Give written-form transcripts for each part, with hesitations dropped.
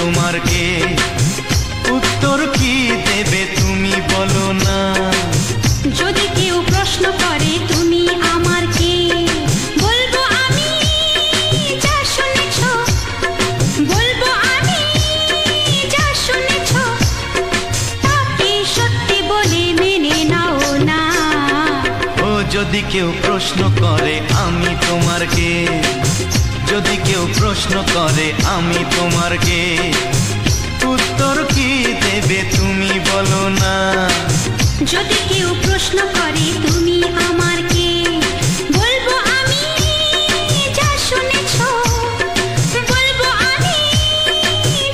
তোমার কে? উত্তর কি দেবে তুমি বলো না। যদি কেউ প্রশ্ন করে তুমি আমার কে, বলবো আমি যা শুনেছ, বলবো আমি যা শুনেছ, তাকে সত্যি বলে মেনে নাও না। ও যদি কেউ প্রশ্ন করে আমি তোমার কে, যদি কেউ প্রশ্ন করে আমি তোমার কে, উত্তর কি দেবে তুমি বলো না। যদি কেউ প্রশ্ন করে তুমি আমার কে, বলবো আমি যা শুনেছ, বলবো আমি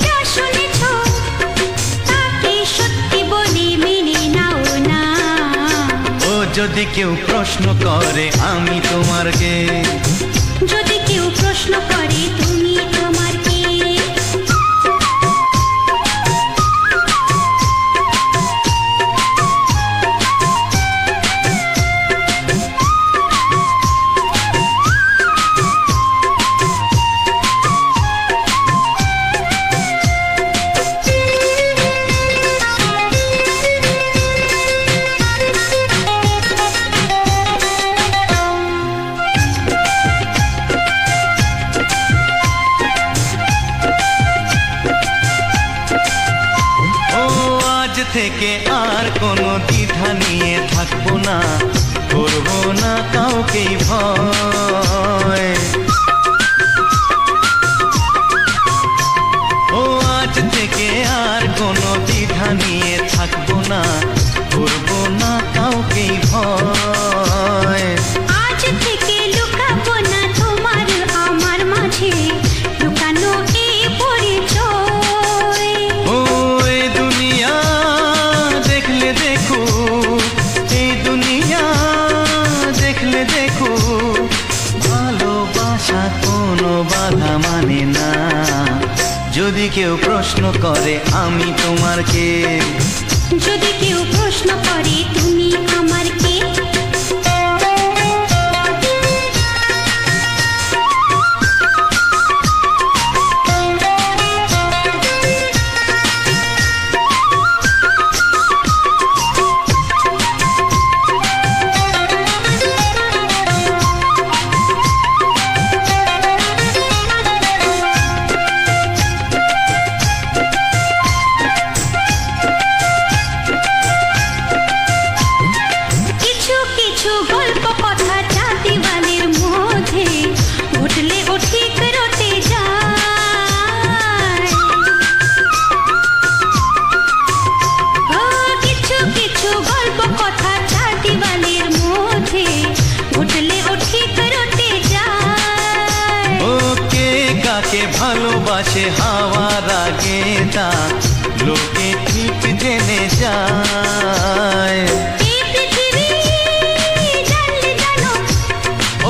যা শুনেছ, তাকে সত্যি বলে মেনে নাও না। ও যদি কেউ প্রশ্ন করে আমি তোমার কে, যদি কেউ প্রশ্ন করে তুমি আমার কে। থেকে আর কোনো দ্বিধা নিয়ে থাকবো না, করবো না কাউকেই ভয়। ও আজ থেকে আর কোনো দ্বিধা নিয়ে থাকবো না, করবো না কাউকেই ভয়। আজ থেকে লুকাবো না তোমার আমার মাঝে লুকানো এই পরিচয়। ও এই দুনিয়া দেখলে দেখো, এই দুনিয়া দেখলে দেখো, ভালোবাসা কোনো বাধা মানে না। যদি কেউ প্রশ্ন করে আমি তোমার কে, যদি কেউ প্রশ্ন করে তুমি আমার কে। ভালোবাসে হাওয়ার আগে তা লোকে ঠিক জেনে যায়।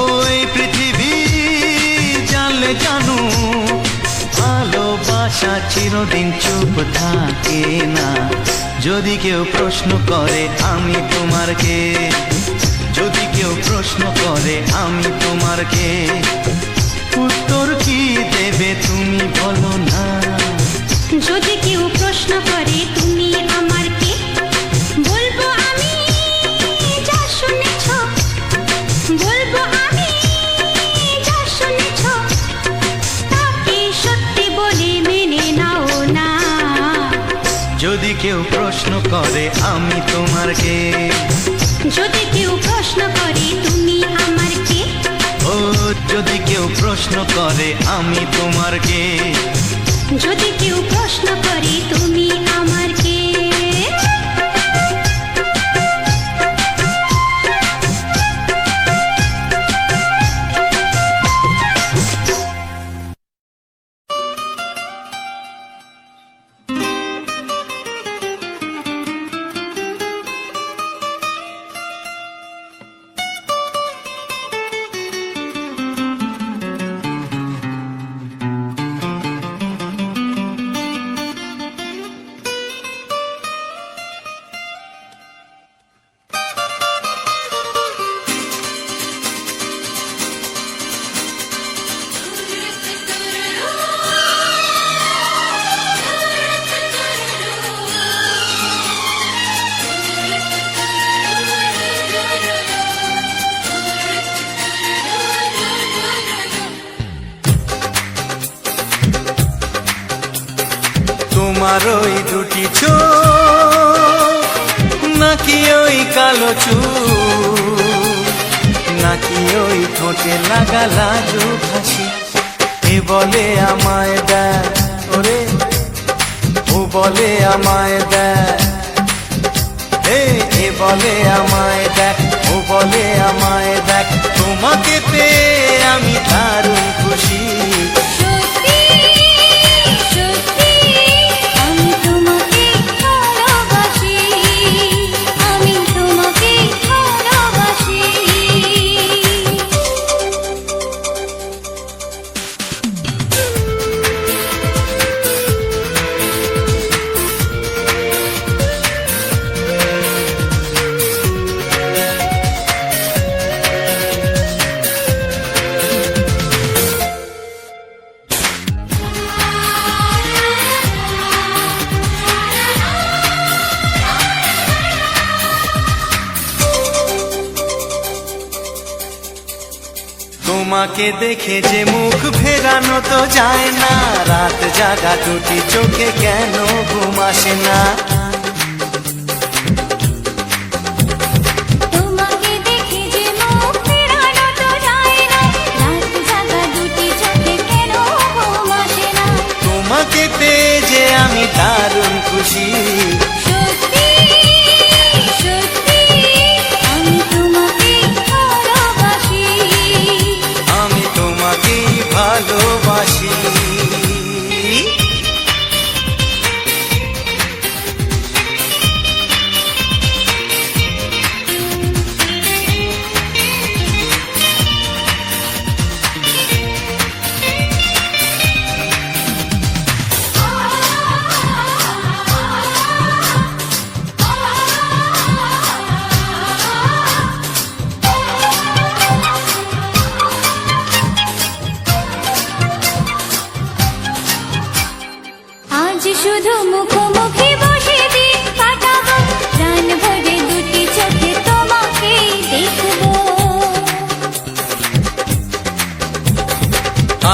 ওই পৃথিবী জানলে জানো, ভালোবাসা চিরদিন চুপ থাকে না। যদি কেউ প্রশ্ন করে আমি তোমার কে, যদি কেউ প্রশ্ন করে আমি তোমার কে, উত্তর কি দেবে তুমি বলো না। যদি কেউ প্রশ্ন করে তুমি আমার কে, বলবো আমি যা শুনেছ, বলবো আমি যা শুনেছ, তাকে সত্যি বলে মেনে নাও না। যদি কেউ প্রশ্ন করে আমি তোমার কে, যদি কেউ প্রশ্ন করে তুমি আমার কে, ও যদি কেউ প্রশ্ন করে আমি তোমার কে, যদি কেউ প্রশ্ন করে তুমি আমার কে। তোমার ওই দুটি চোখ নাকি ওই কালো চুল, নাকি ওই ঠোঁটে লাগা লাজুক হাসি। এ বলে আমায় দেয় ওরে, ও বলে আমায় দেয়, এ বলে আমায় দেখ, ও বলে আমায় দেখ, তোমাকে পেয়ে আমি দারুণ খুশি। সত্যি সত্যি আমি তোমাকে ভালোবাসি, আমি তোমাকে ভালোবাসি। তোমাকে দেখে যে মুখ ফেরানো তো যায় না, রাত জাগা দুটি চোখে কেন ঘুম আসে না। তোমাকে দেখে যে মুখ ফেরানো তো যায় না, রাত জাগা দুটি চোখে কেন ঘুম আসে না। তোমাকে পেয়ে যে আমি দারুণ খুশি। সত্যি সত্যি আমি তোমাকে ভালোবাসি, আমি তোমাকেই ভালোবাসি। আজ শুধু মুখোমুখি বসে দিন কাটাবো, প্রাণ ভরে দুটি চোখে তোমাকে দেখবো।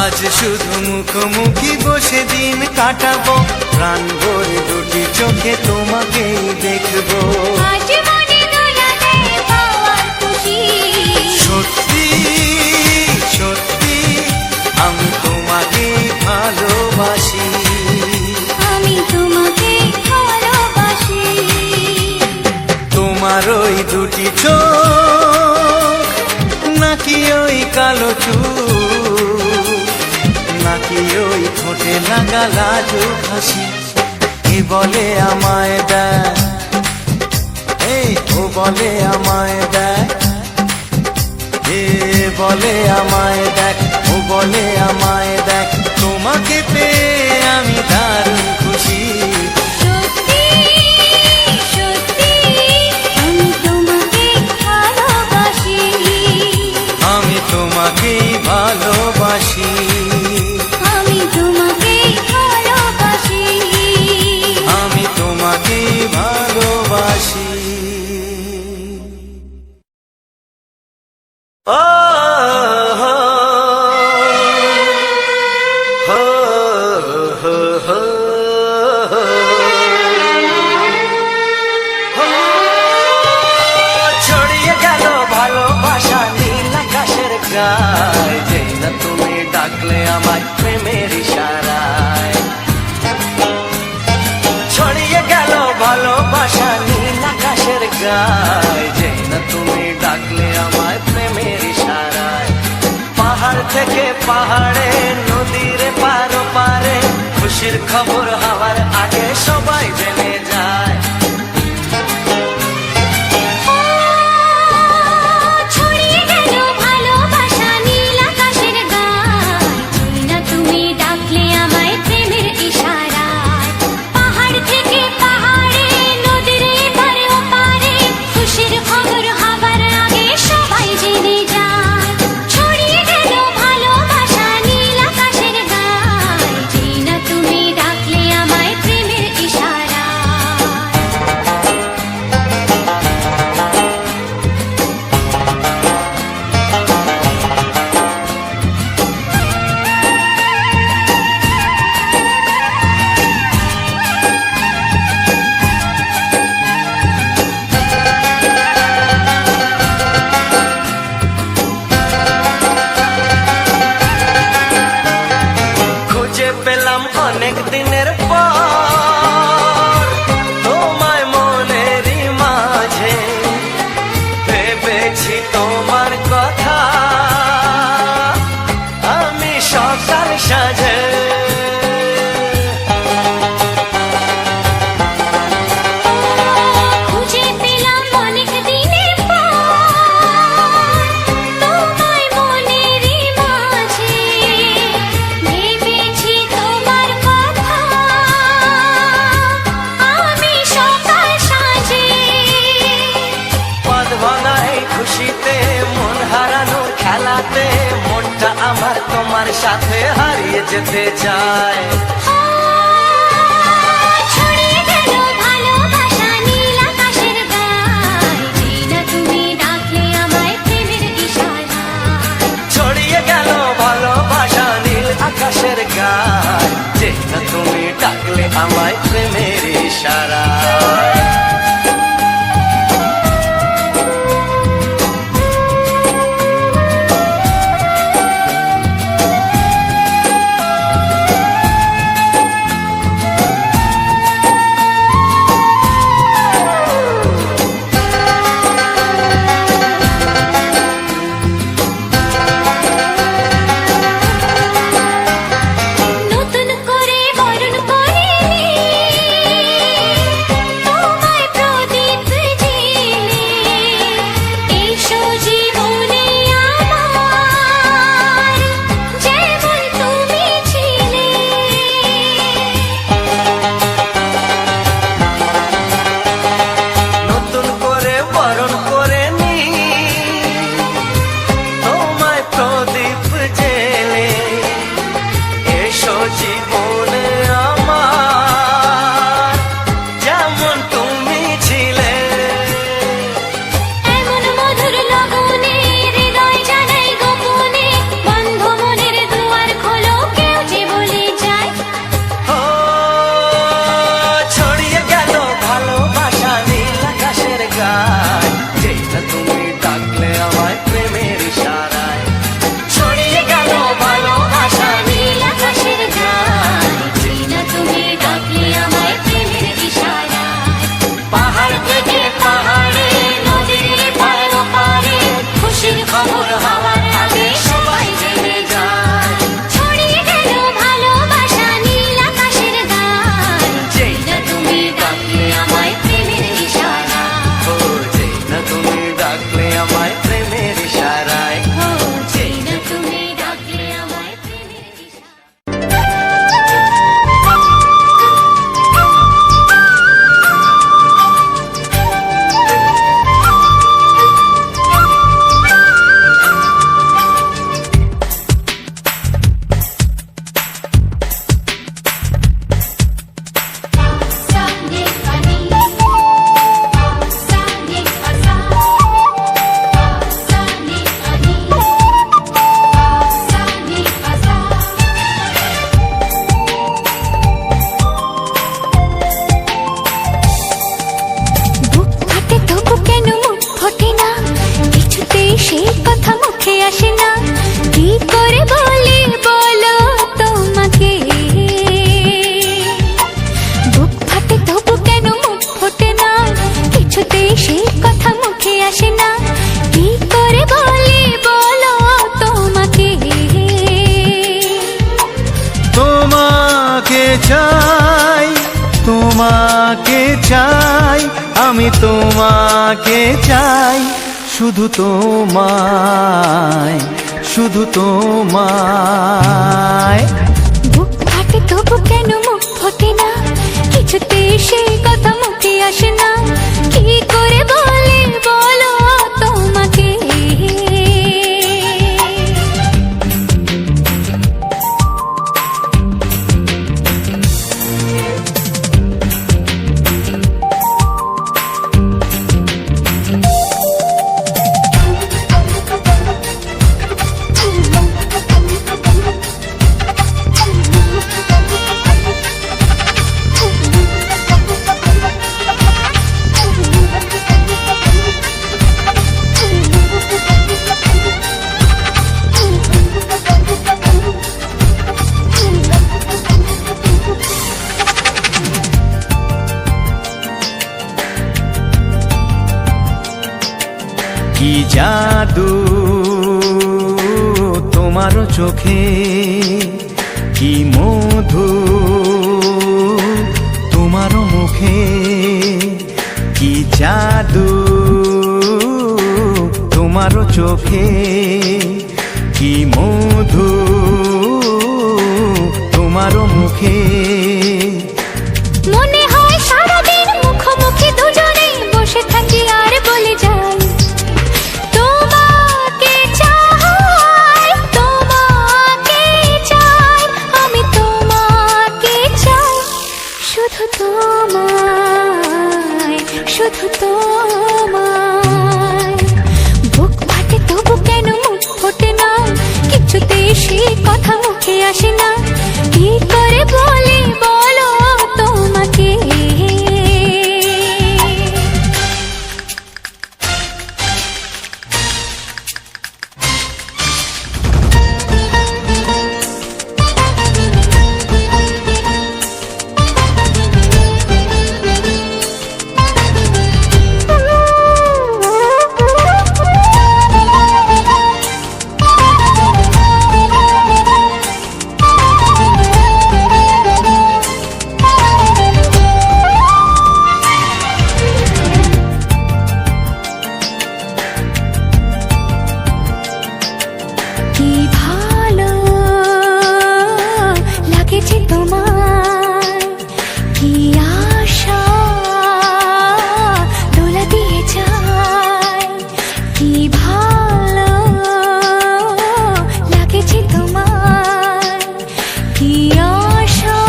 আজ শুধু মুখোমুখি বসে দিন কাটাবো, প্রাণ ভরে দুটি চোখে তোমাকেই দেখবো। আজ মনে দোলা দেয় পাওয়ার খুশি। সত্যি সত্যি আমি তোমাকেই ভালোবাসি। আমি তোমাকে ভালোবাসি। তোমার ওই দুটি চোখ নাকি ওই কালো চুল, নাকি ওই ঠোঁটে লাগা লাজুক হাসি। এ বলে আমায় দেয়, ও বলে আমায় দেয়, এ বলে আমায় দেখ, ও বলে আমায় দেখ, তোমাকে পেয়ে আমি দারুণ খুশি। সত্যি সত্যি আমি তোমাকে ভালোবাসি, আমি তোমাকেই ভালোবাসি। আমি তোমাকে ভালোবাসি। আমি তোমাকেই ভালোবাসি। ও হো হো হো হো হো। ছড়িয়ে গেল ভালোবাসা নীল আকাশের গায়ে, যেই না তুমি ডাকলে আমায় প্রেমের ইশারায়। ছড়িয়ে গেল ভালোবাসা নীল আকাশের গায়ে, যেই না তুমি ডাকলে আমায় প্রেমের ইশারায়। পাহাড় থেকে পাহাড়ে, নদীর পার পারে, খুশির খবর হওয়ার আগে সবাই জেনে যায়। ছড়িয়ে গেল ভালোবাসা নীল আকাশের গায়ে, যেই না তুমি ডাকলে আমায় প্রেমের ইশারায়। পাহাড় থেকে পাহাড়ে, নদীর এপারে ওপারে, খুশির খবর হবার আগে সবাই জেনে যায়। ছড়িয়ে গেল ভালোবাসা নীল আকাশের গায়ে, যেই না তুমি ডাকলে আমায় সাথে হারিয়ে যেতে চায়। ছড়িয়ে গেল ভালোবাসা নীল আকাশের গায়, যেই না তুমি ডাকলে আমায় প্রেমের ইশারায়। ছড়িয়ে গেল ভালোবাসা নীল আকাশের গায়, যে না তুমি ডাকলে আমায় প্রেমের ইশারায়। নতুন করে বরণ করে তোমায় প্রদীপ জেলে, এসো জীবনে আমার, যেমন তুমি ছিলে। নতুন করে বরণ করে নি তোমায় প্রদীপ জেলে, এসো জীবনে আমার, যেমন তুমি ছিলে। এমন মধুর লগনে হৃদয় জানাই গোপনে, বন্ধ মনের দুয়ার খোলো, কেউ যে বলে যায়। ও ছড়িয়ে গেল ভালোবাসা নীল আকাশের গায়, যেটা তুমি ডাকলে আমায় প্রেমের ইশারায়। ছড়িয়ে গেল ভালোবাসা নীল আকাশের গায়, যেই না তুমি ডাকলে আমায় প্রেমের ইশারায়। পাহাড় থেকে পাহাড়ে, নদীর পার পারে, খুশির খবর হওয়ার আগে সবাই জেনে যায়। ছড়িয়ে গেল ভালোবাসা নীল আকাশের গায়, যেই না তুমি ডাকলে আমায় প্রেমের ইশারায়। ও যেই না তুমি ডাকলে আমায় প্রেমের ইশারায়। ও যেই না তুমি ডাকলে আমায় প্রেমের ইশারায়। Sani ani, sani asa, sani ani, sani asa. বুক ফাটে তবু কেন মুখ ফোটে না, কিছুতেই সেই কথা মুখে আসে না, কি করে বলি বলো তোমাকে। বুক ফাটে তবু কেন মুখ ফোটে না, কিছুতেই সেই কথা মুখে আসে না, কি করে বলি বলো তোমাকে। তোমাকে চাই, তোমাকে চাই, আমি তোমাকে চাই, শুধু তোমায়, শুধু তোমায়। বুক ফাটে তবু কেন মুখ ফোটে না, কিছুতেই সেই কথা মুখে আসে না, কি করে বলি বলো তোমাকে। কি জাদু তোমার চোখে, কি মধু তোমার মুখে, কি জাদু তোমার চোখে, কি মধু তোমার মুখে। মনে হয় সারাদিন মুখোমুখি দুজনে বসে থাকি আর বলে যাই, তোমাকে চাই, তোমাকে শুধু তোমায়, শুধু তোমায়। বুক ফাটে তবু কেন মুখ ফোটে না, কিছুতেই সে কথা মুখে আসে না। কি করে বলি বলো তোমাকে, কি ভালো লাগেছে তোমায়, কি আশা দোলা দিয়ে যায়। কি ভালো লাগেছে তোমায়, কি আশা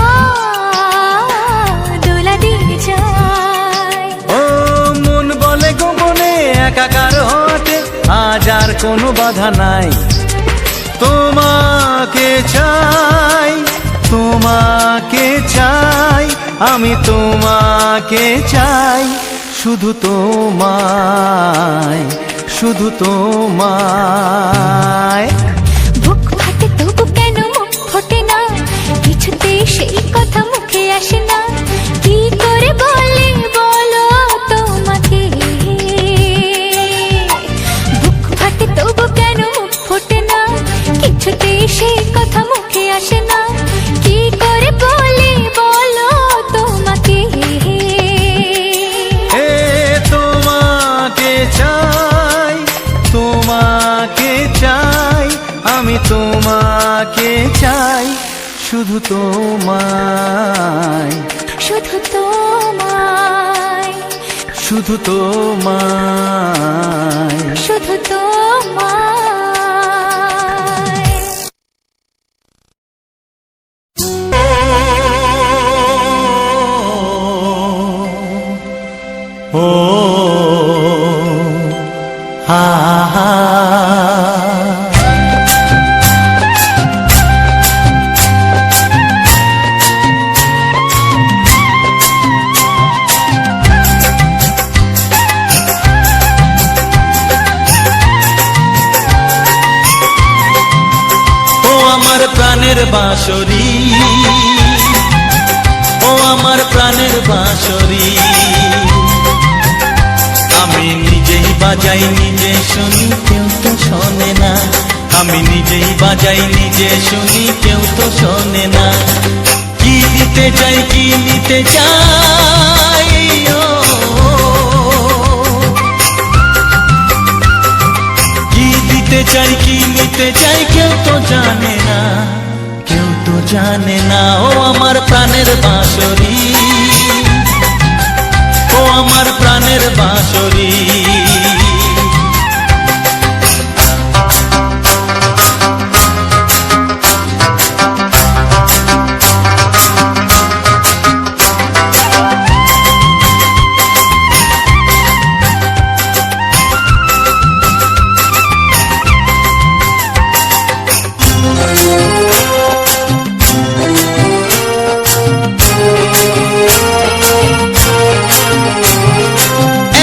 দোলা দিয়ে যায়। ও মন বলে গোপনে একাকার হতে আজ আর কোনো বাধা নাই। তোমাকে চাই, তোমাকে চাই, আমি তোমাকে চাই, শুধু তোমায়, শুধু তোমায়। বুক ফাটে তবু কেন মুখ ফোটে না, কিছুতেই সেই কথা মুখে আসে না। কি করে বলে বলো তোমাকে, বুক ফাটে তবু কেন মুখ ফোটে না, কিছুতেই সেই কথা মুখে আসে না। কি করে বলে বলো তোমাকে, এ তোমাকে চাই, তোমাকে চাই, আমি তোমাকে চাই, শুধু তোমায়, শুধু তোমায়, শুধু তোমায়। শুধু তোমায়। ও হা হা। ও আমার প্রাণের বাঁশরি, ও আমার প্রাণের বাঁশরি, আমি নিজেই বাজাই নিজে শুনি কেউ তো শোনে না। আমি নিজেই বাজাই নিজে শুনি কেউ তো শোনে না। কি দিতে চাই কি নিতে চাই, ও কি দিতে চাই কি নিতে চাই কেউ তো জানে না, কেউ তো জানে না। ও আমার প্রাণের বাঁশরি, ও আমার প্রাণের বাঁশরি।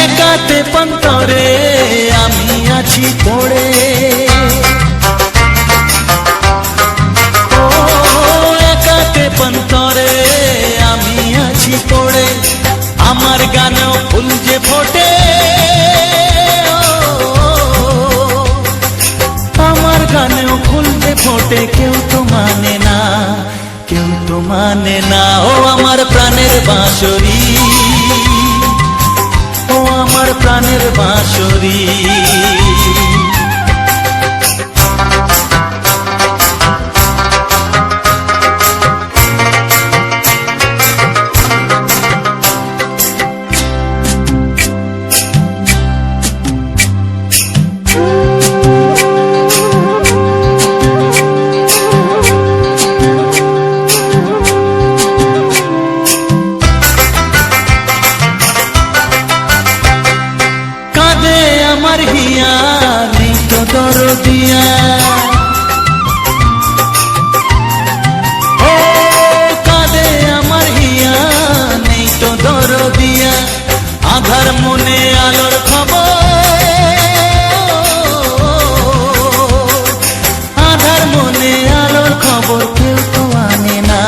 একাতে পন্তরে আমি আছি পড়ে, ও একাতে পন্তরে আমি আছি পড়ে। আমার গানেও ফুল যে ফোটে, আমার গানেও ফুল যে ফোটে, কেউ তো মানে না, কেউ তো মানে না। ও আমার প্রাণের বাঁশরি, ও আমার প্রাণের বাঁশরি। দিয়া, ও কাঁদে আমার হিয়া, নেই তো দরদিয়া, আধার মনে আলোর খবর, আধার মনে আলোর খবর কেউ তো আনে না,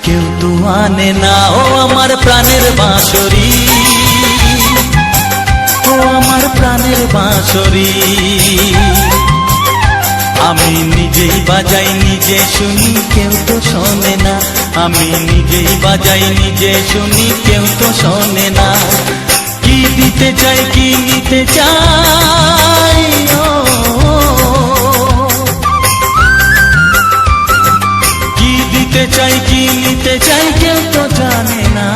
কেউ তো আনে না। ও আমার প্রাণের বাঁশরি, ও আমার প্রাণের বাঁশরি, আমি নিজেই বাজাই নিজে শুনি, কেউ তো শোনে না, আমি নিজেই বাজাই নিজে শুনি, কেউ তো শোনে না। কি দিতে চাই কি নিতে চাই, ও কি দিতে চাই কি নিতে চাই, কেউ তো জানে না,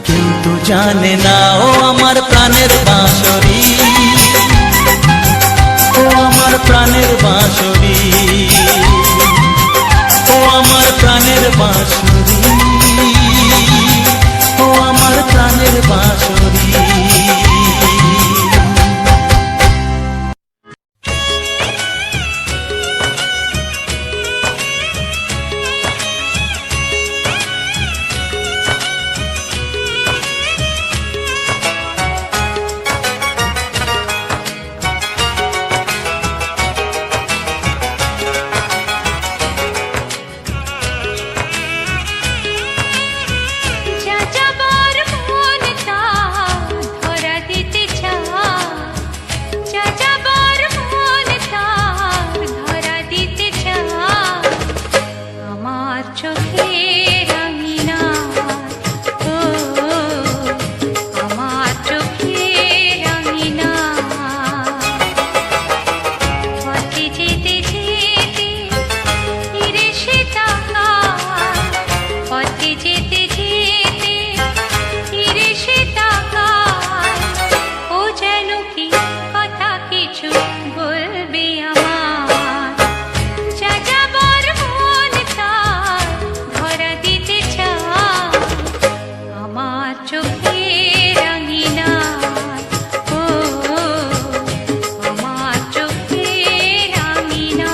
কেউ তো জানে না। ও আমার প্রাণের বাঁশরি, ও আমার প্রাণের বাঁশরি, ও আমার প্রাণের বাঁশরি, ও আমার প্রাণের বাঁশরি। যাযাবর মন তার ধরা দিতে চায়, যাযাবর মন তার ধরা দিতে চায়, আমার চোখের আঙিনায়, ও আমার চোখের আঙিনায়। পথে যেতে যেতে ফিরে সে তাকায়, পথে যেতে যেতে ফিরে সে তাকায়, ও যেন কি কথা কিছু বলবে আমার। যাযাবর মন তার ধরা দিতে চায়, আমার চোখের আঙিনায়, ও আমার চোখের আঙিনায়।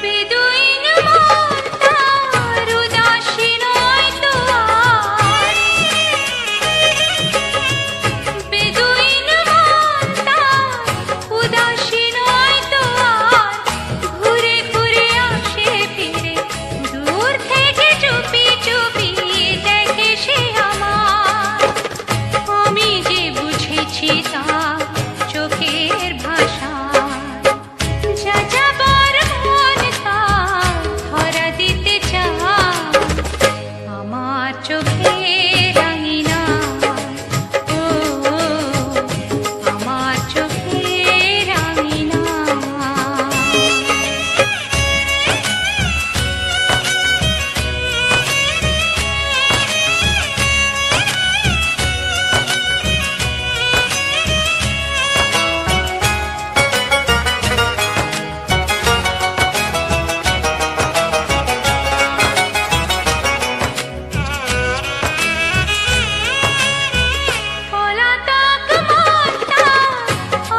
বেদুইন মন তার উদাসী নয় তো আর, বেদুইন মন তার উদাসী নয় তো আর, ঘুরে ঘুরে আসে ফিরে দূর থেকে চুপি চুপি দেখে সে আমার। আমি যে বুঝেছি তার চোখের ভাষায়, যাযাবর মন তার ধরা দিতে চায়, আমার চোখের আঙিনায়, ও আমার চোখের আঙিনায়। পলাতক মন তার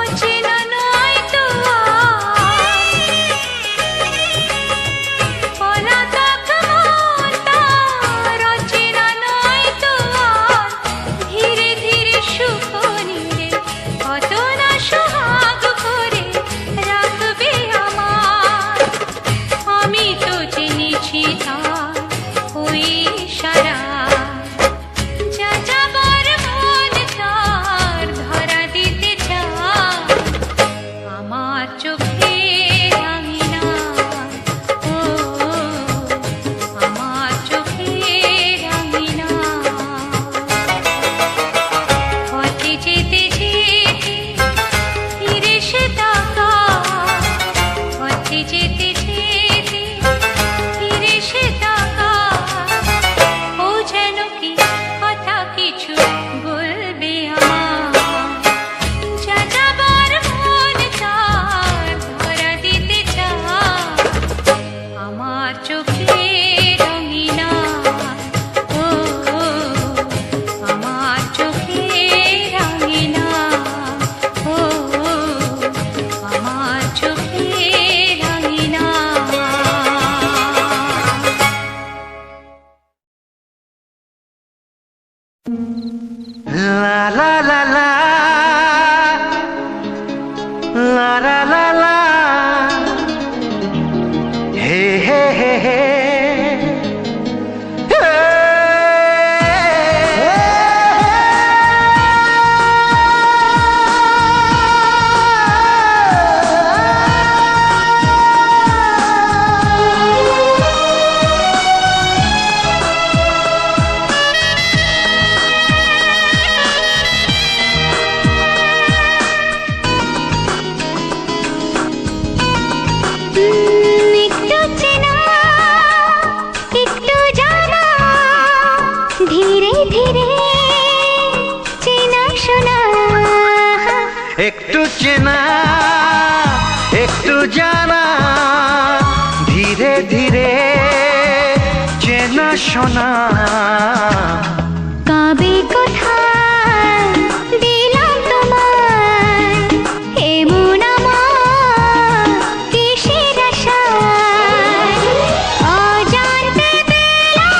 অচেনা নয় তো আর, পলাতক মন তার অচেনা নয় তো আর, ধীরে ধীরে সুখ নিয়ে কত না সোহাগ করে রাখবে আমার। আমি তো জেনেছি তার ওই ইশারায়, যাযাবর মন তার ধরা দিতে চায়, আমার চোখের আঙিনায়, ও আমার চোখের আঙিনায়। পথে যেতে যেতে ফিরে সে তাকায়, পথে যেতে যেতে ফিরে সে তাকায়, ও যেন কি কথা কিছু বলবে আমার। রঙিনা, ও আমার চোখে রঙিনা, ও আমার চোখে রঙিনা। লা লা লা লা লা লা লা লা হে হে হে হে একটু চেনা, একটু জানা, ধীরে ধীরে চেনা শোনা। একটু চেনা একটু জানা ধীরে ধীরে চেনা শোনা। কবে কোথায় দিলাম তোমায় এমন আমার কিসের আশায়, অজান্তে পেলাম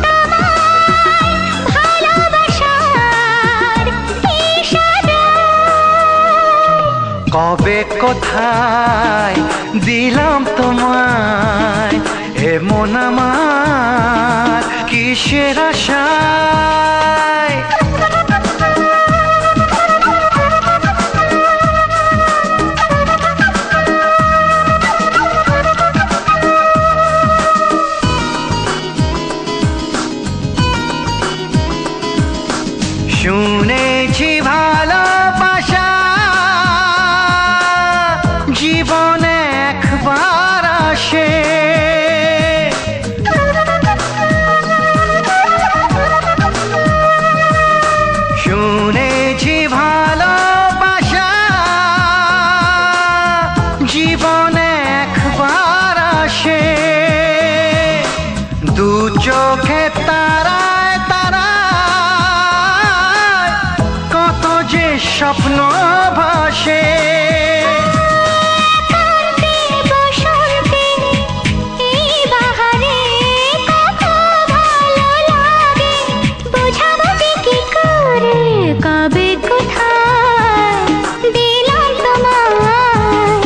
তোমায় ভালোবাসার ইশারায়। কবে কোথায় দিলাম তোমায় এমন আমার কিসের আশায়। শুনেছি ভালোবাসা জীবনে একবার আসে, শুনেছি ভালোবাসা জীবনে একবার আসে। দু চোখে তারায় তারায় কত যে স্বপ্ন ভাসে। বসন্তে এই বাহারে কত ভালো লাগে, বোঝাবো যে কি করে। কবে কোথায় দিলাম তোমায়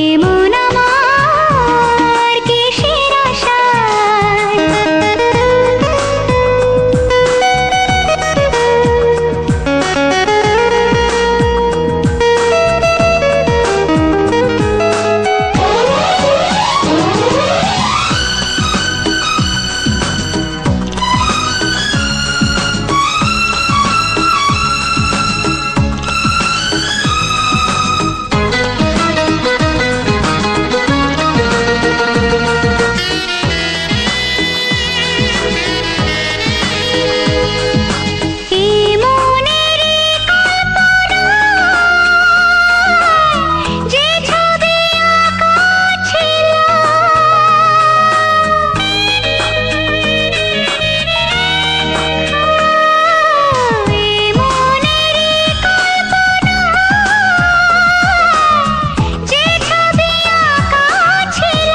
এমন আমার কিসের আশায়। এই মনেরই কল্পনায় যে ছবি আঁকা ছিল, এই মনেরই কল্পনায় যে ছবি আঁকা ছিল,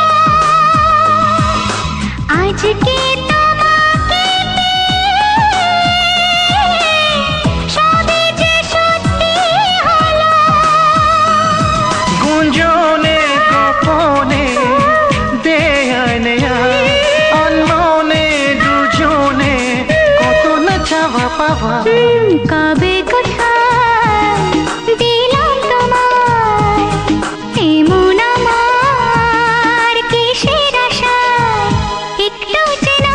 আজকে তোমাকে সবই যে সত্যি হলো। গুঞ্জনে গোপনে দেয়ায় নেয়ায় অন্যনে দুজনে কত না চাওয়া পাওয়া। কবে কোথায় দিলাম তোমায় এমন আমার কিসের আশায়। একটু চেনা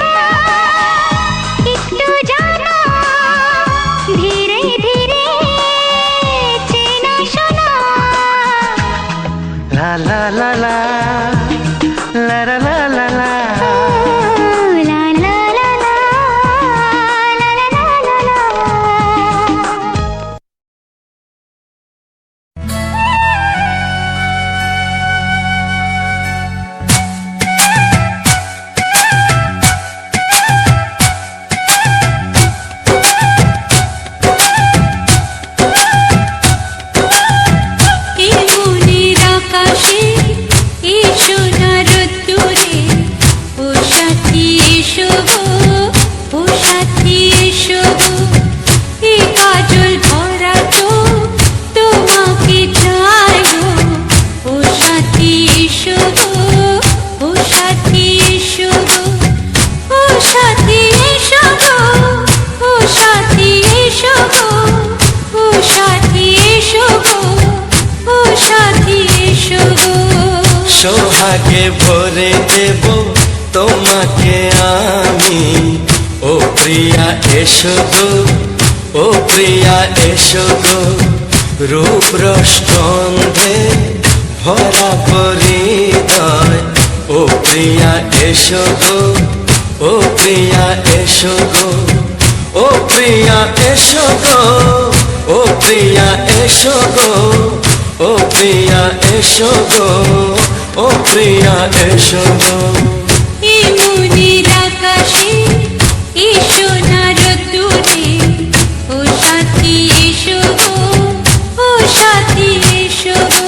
সোহাগে ভরে দেব তোমাকে আমি। ও প্রিয়া এসো গো, ও প্রিয়া এসো গো, রূপ রসগন্ধে ভরা পরিদয়। ও প্রিয়া এসো গো, ও প্রিয়া এসো গো, ও প্রিয়া এসো গো, ও প্রিয়া এসো গো, ও প্রিয়া এসো গো, ও প্রিয়া এসো গো। এই মনের আকাশে এসো না রোদ্দুরে, ও সাথী এসো গো, ও সাথী এসো গো।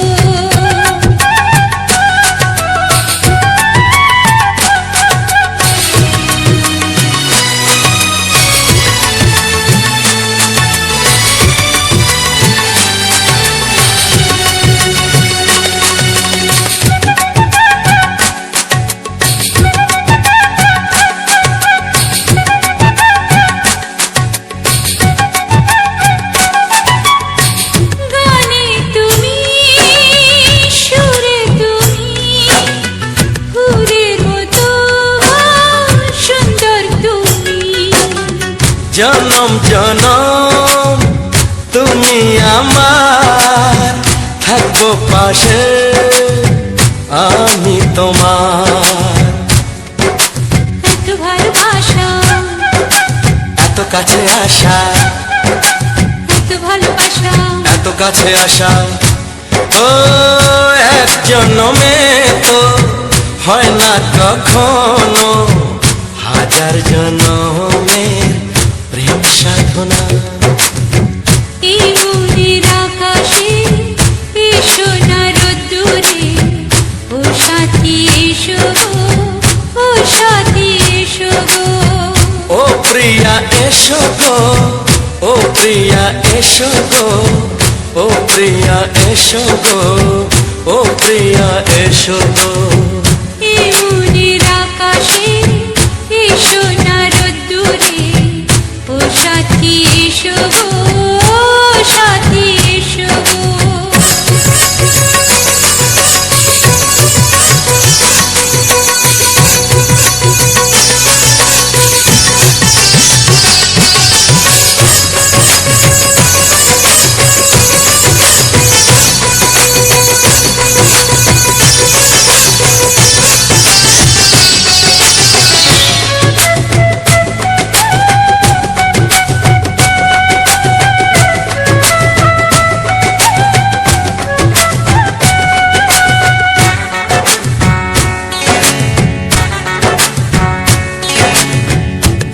গানে তুমি, সুরে তুমি, ফুলের মতো সুন্দর তুমি। জনম জনম তুমি আমার, থাকবো পাশে আমি তোমার। এত ভালোবাসা, এত কাছে আসা, এত ভালোবাসা, এত কাছে আসা, ও এক জন্মে তো হয় না কখনো, হাজার জন্মের প্রেম সাধনা। এই মনের আকাশে এসো না রোদ্দুরে, ও সাথী এসো গো, ও সাথী এসো গো। ও প্রিয়া এসো গো, ও প্রিয়া এসো গো, ও প্রিয়া এসো গো, ও প্রিয়া এসো গো। এই মনের আকাশে এসো না রোদ্দুরে, ও সাথী এসো গো, ও সাথী এসো গো।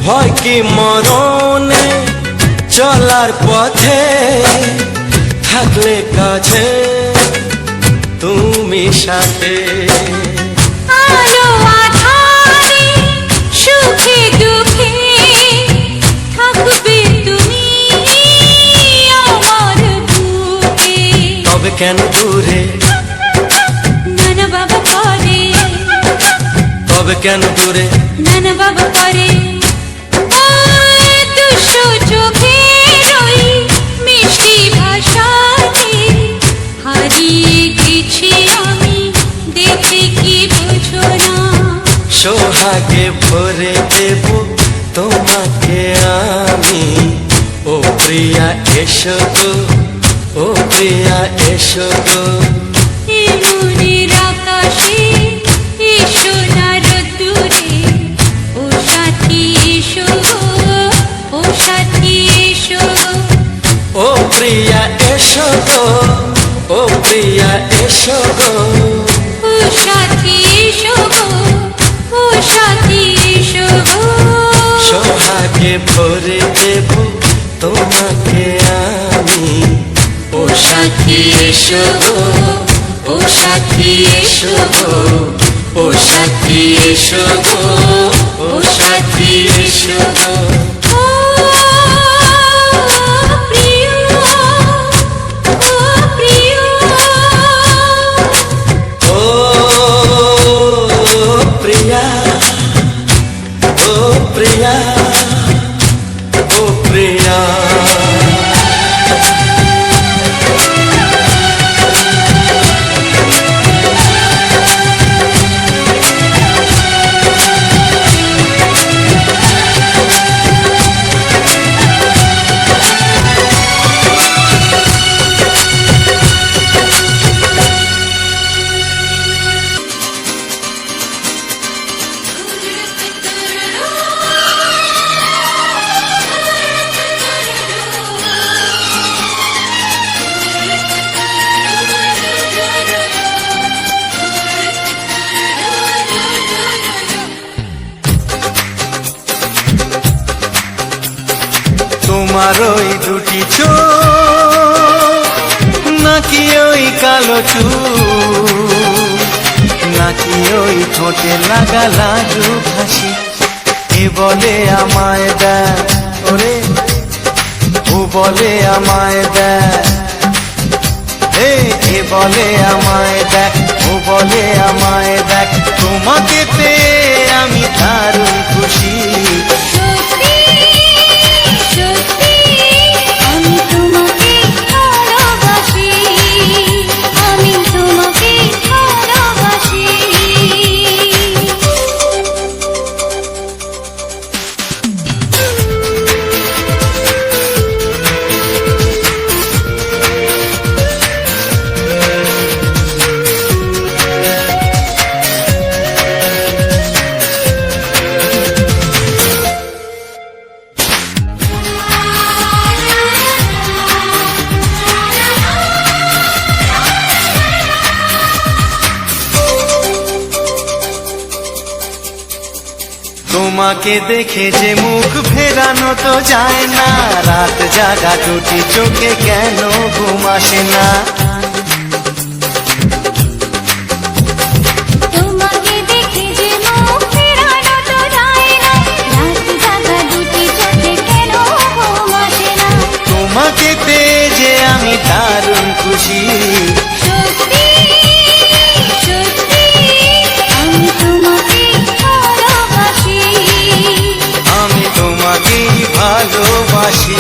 ভয় কি মরণে চলার পথে, থাকলে কাছে তুমি সাথে। আলো আঁধারে, সুখে দুঃখে, থাকবে তুমি আমার বুকে। তবে কেন দূরে, নানা বাবা করে, তবে কেন দূরে, নানা বাবা করে। ওই দুশো চোখের ওই মিষ্টি ভাষাতে হারিয়ে গেছি আমি, দেখে কি বোঝো না। সোহাগে ভরে দেব তোমাকে আমি। ও প্রিয়া এসো গো, ও প্রিয়া এসো গো, এই মনের আকাশে এসো না রোদ্দুরে, ও সাথী এসো গো, ও সাথী এসো গো। ও প্রিয়া এসো গো, ও প্রিয়া এসো গো, ও সাথী এসো গো, ও সাথী এসো গো। সোহাগে ভরে দেব তোমাকে আমি। ও সাথী এসো গো, ও সাথী এসো গো, ও সাথী এসো গো, ও সাথী এসো গো। ও প্রিয়, ও প্রিয়, ও প্রিয়া, ও প্রিয়া, ও প্রিয়া। তোমার ওই দুটি চোখ নাকি ওই কালো চুল নাকি ওই ঠোঁটে লাগা লাজু হাসি এ বলে আমায় দেখ ওরে ও বলে আমায় দেখ এ বলে আমায় দেখ ও বলে আমায় দেখ তোমাকে পেয়ে আমি দারুণ খুশি সত্যি সত্যি আমি তোমাকে ভালোবাসি আমি তোমাকে ভালোবাসি তোমাকে দেখে যে মুখ ফেরানো তো যায় না রাত জাগা দুটি চোখে কেন ঘুম আসে না তোমাকে দেখে যে মুখ ফেরানো তো যায় না রাত জাগা দুটি চোখে কেন ঘুম আসে না তোমাকে পেয়ে যে আমি দারুণ খুশি সত্যি সত্যি আমি তোমাকে ভালোবাসি আমি তোমাকেই ভালোবাসি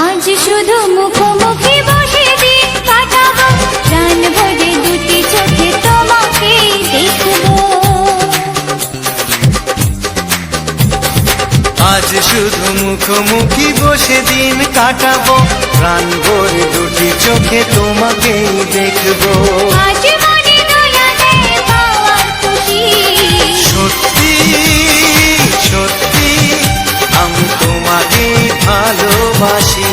আজ শুধু মুখোমুখি বসে দিন কাটাবো প্রাণ ভরে দুটি চোখে তোমাকে দেখবো আজ শুধু মুখোমুখি বসে দিন কাটাবো প্রাণ ভরে দুটি চোখে তোমাকেই দেখবো আজ মনে দোলা দেয় পাওয়ার খুশি সত্যি সত্যি আমি তোমাকেই ভালোবাসি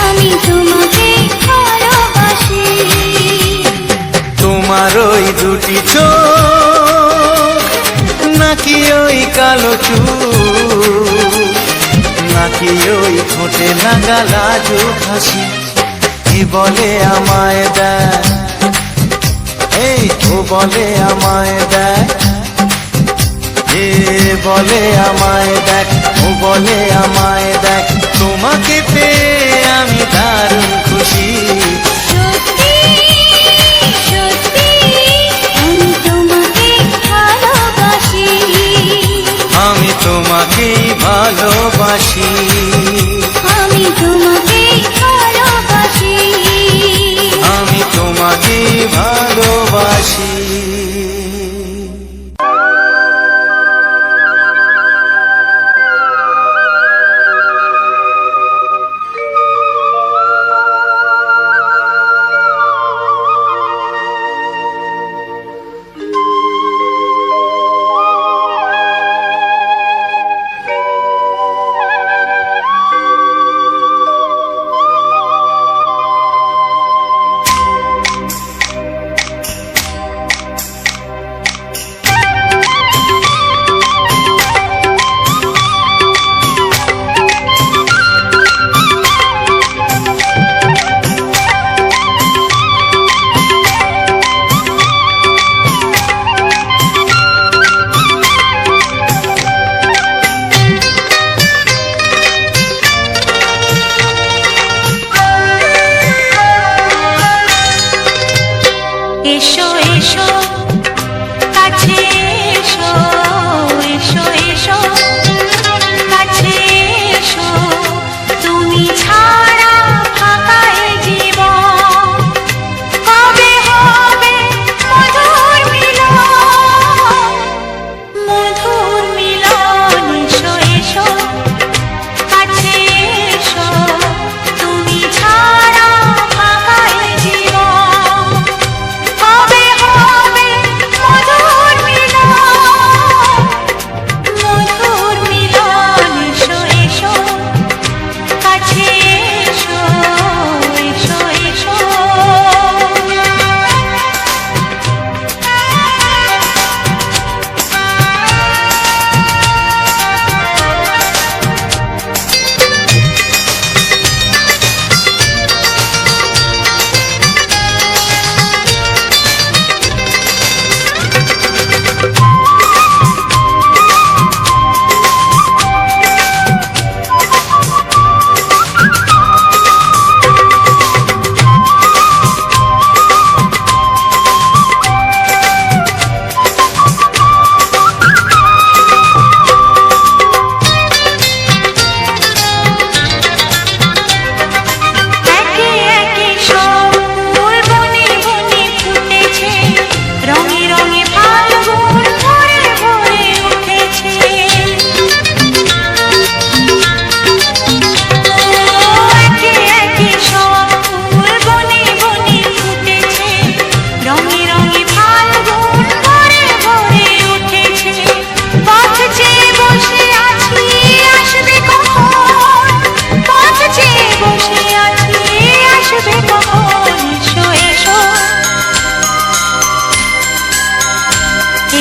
আমি তোমাকে ভালোবাসি তোমার ওই দুটি চোখ নাকি ওই কালো চুল নাকি ওই ঠোঁটে লাগা লাজু হাসি কি বলে আমায় দেখ এই তো বলে আমায় দেখ এ বলে আমায় দেখ ও বলে আমায় দেখ তোমাকে পেয়ে আমি দারুণ খুশি সত্যি সত্যি আমি তোমাকে ভালোবাসি আমি তোমাকেই ভালোবাসি আমি তোমাকে ভালোবাসি আমি তোমাকেই ভালোবাসি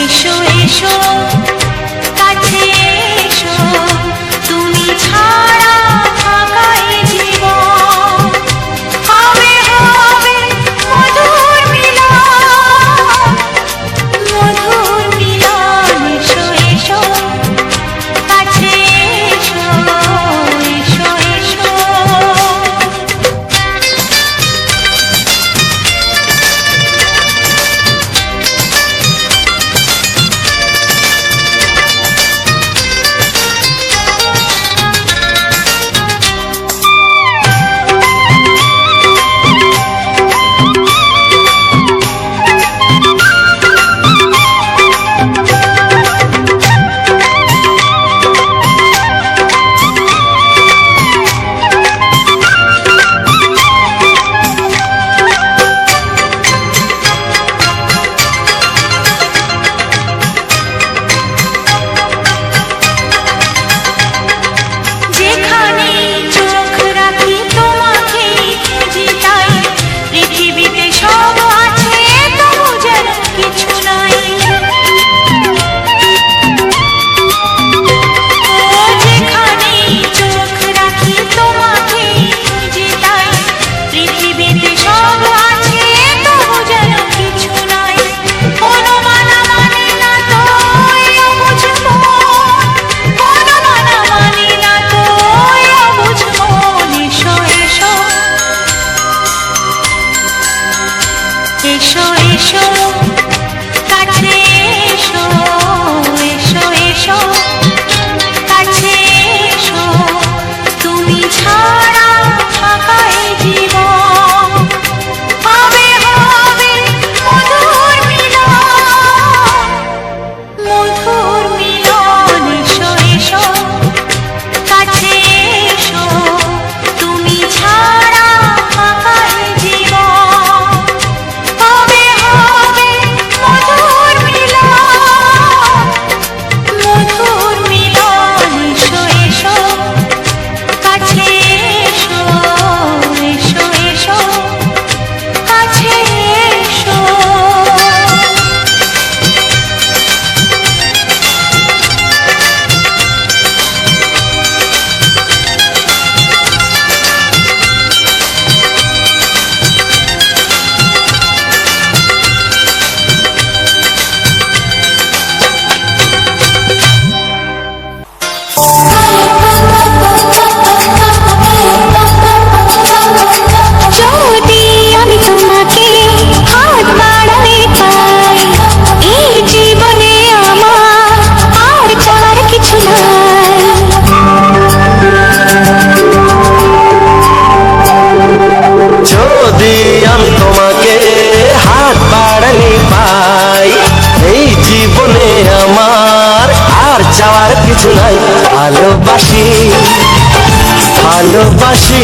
এসো এসো কাছে এসো, তুমি ছাড়া থাকা এ জীবন হবে হবে মধুর মিলন, মধুর মিলন। এসো এসো কাছে এসো, এসো এসো। যেখানে চোখ রাখি তোমাকে খুঁজি, তাই পৃথিবীতে সব আছে তবু যেন কিছু নাই। যেখানে চোখ রাখি তোমাকে খুঁজি, তাই পৃথিবীতে সব আছে তবু যেন কিছু নাই। কোনো মানা মানে না তো অবুঝ মন, কোনো মানা মানে না তো অবুঝ মন। এসো এসো এসো এসো কাছে এসো, এসো এসো কাছে এসো, তুমি ছাড়া থাকা এ জীবন হবে হবে মধুর মিলন, মধুর মিলন। এসো এসো কাছে এসো, তুমি ছাড়া থাকা এ জীবন হবে হবে মধুর মিলন, মধুর মিলন। এসো এসো কাছে এসো, এসো এসো কাছে এসো। যদি আমি তোমাকে হাত বাড়াতে পাই, এই জীবনে আমার আর চাওয়ার কিছু নাই। যদি আমি তোমাকে হাত বাড়ালে পাই, এই জীবনে আমার আর চাওয়ার কিছু নাই। ভালোবাসি ভালোবাসি,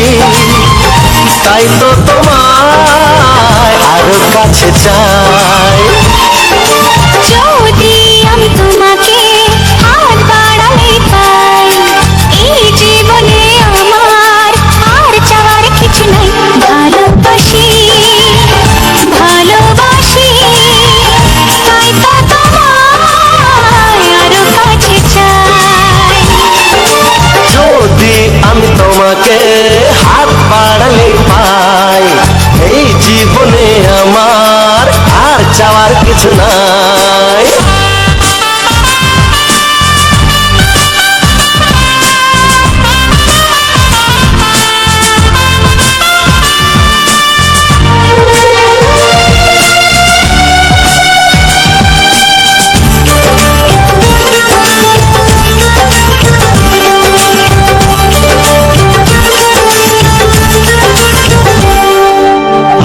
তাই তো তোমায় আরো কাছে চাই। যদি আমি তোমাকে হাত বাড়াতে পাই, এই জীবনে আমার আর চাওয়ার কিছু নাই। ভালোবাসি ভালোবাসি, তাই তো তোমায় আরো কাছে চাই। যদি আমি তোমাকে হাত বাড়ালে পাই, এই জীবনে আমার আর চাওয়ার কিছু নাই।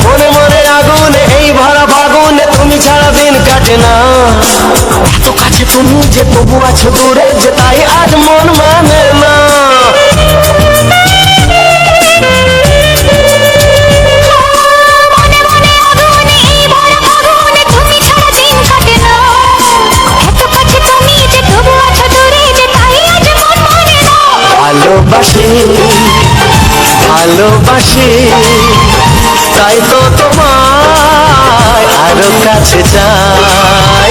মনে মনে আগুনে এই ভরা ফাগুনে তুমি ছাড়া দিন কাটে না। এত কাছে তুমি যে তবু আছো দূরে, যে তাই আজ মন মানে না। মনে মনে আগুনে এই ভরা ফাগুনে তুমি ছাড়া দিন কাটে না। এত কাছে তুমি যে তবু আছো দূরে, যে তাই আজ মন মানে না। ভালোবাসি ভালোবাসি, তাই তো তোমায় আরো কাছে চাই।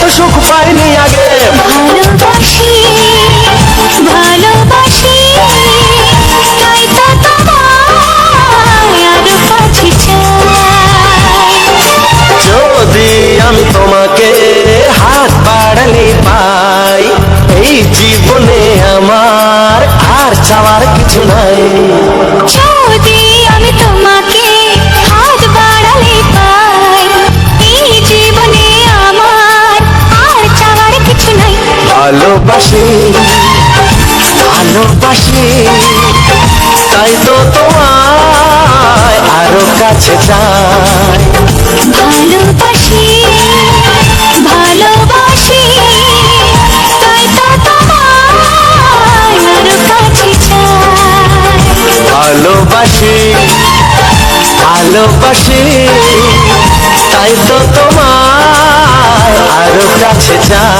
এত সুখ পাইনি আগে। ভালোবাসি ভালোবাসি তাই তো তোমায় আরো কাছে চাই। যদি আমি তোমাকে হাত বাড়ালে পাই, এই জীবনে আমার আর চাওয়ার কিছু নাই। যদি আমি তোমাকে হাত বাড়ালে পাই, এই জীবনে আমার আর চাওয়ার কিছু নাই। ভালোবাসি ভালোবাসি তাই তো তোমায় আরো কাছে চাই। ভালোবাসি ভালোবাসি তাই তো তোমায় আরো কাছে চাই। ভালোবাসি ভালোবাসি তাই তো তোমায় আরো কাছে চাই।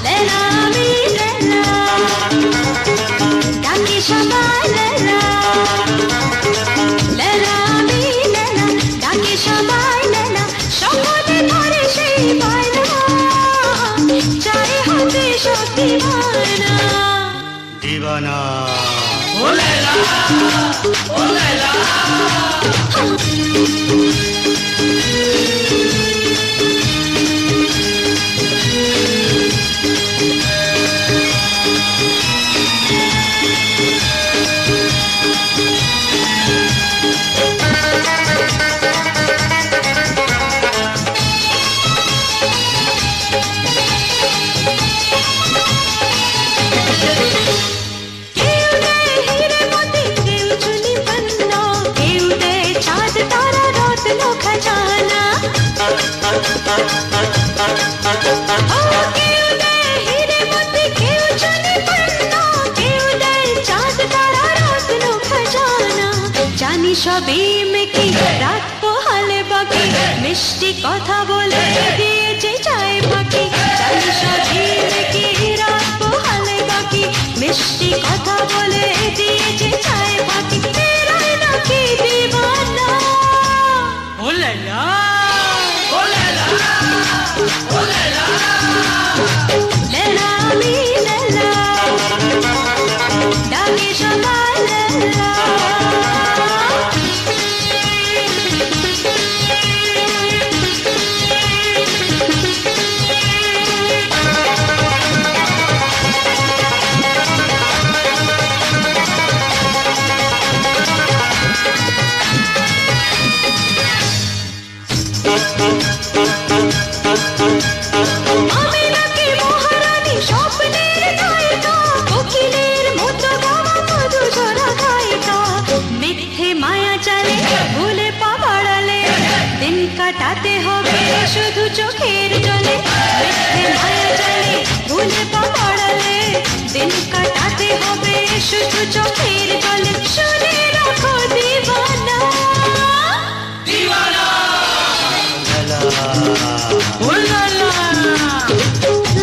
লেলা আমি লেলা ডাকি সবাই লেলা, লেলা আমি লেলা ডাকি সবাই লেলা, সকলে ধরে সেই বায়না, চাই হতে সত্যি বায়না। দিবানা কেউ দেয় হিরে মোতি, কেউ চুনি পন্না, কেউ দেয় চাঁদ তারা রত্ন খাজানা। ও কেউ দেয় হিরে মোতি, কেউ চুনি পন্না, কেউ দেয় চাঁদ তারা রত্ন খাজানা। জানি সবই মেকি রাত পোহালে বাকি, মিষ্টি কথা বলে দিয়েছে চায় বাকি। জানি সবই মেকি রাত পোহালে বাকি, মিষ্টি কথা বলে দিয়েছে চায় বাকি। তেরাই নাকি দিবানা। লেলা আমি লেলা ডাকি সবাই লেলা। আমি নাকি মহারানী, স্বপ্নের নায়িকা, কোকিলের মতো গাওয়া মধু ঝরা গায়িকা। মিথ্যে মায়া চালে ভুলে পা বাড়ালে, দিন কাটাতে হবে শুধু চোখের জলে। মিথ্যে মায়া চালে ভুলে পা বাড়ালে, দিন কাটাতে হবে শুধু চোখের জলে। শুনে রাখো দিবানা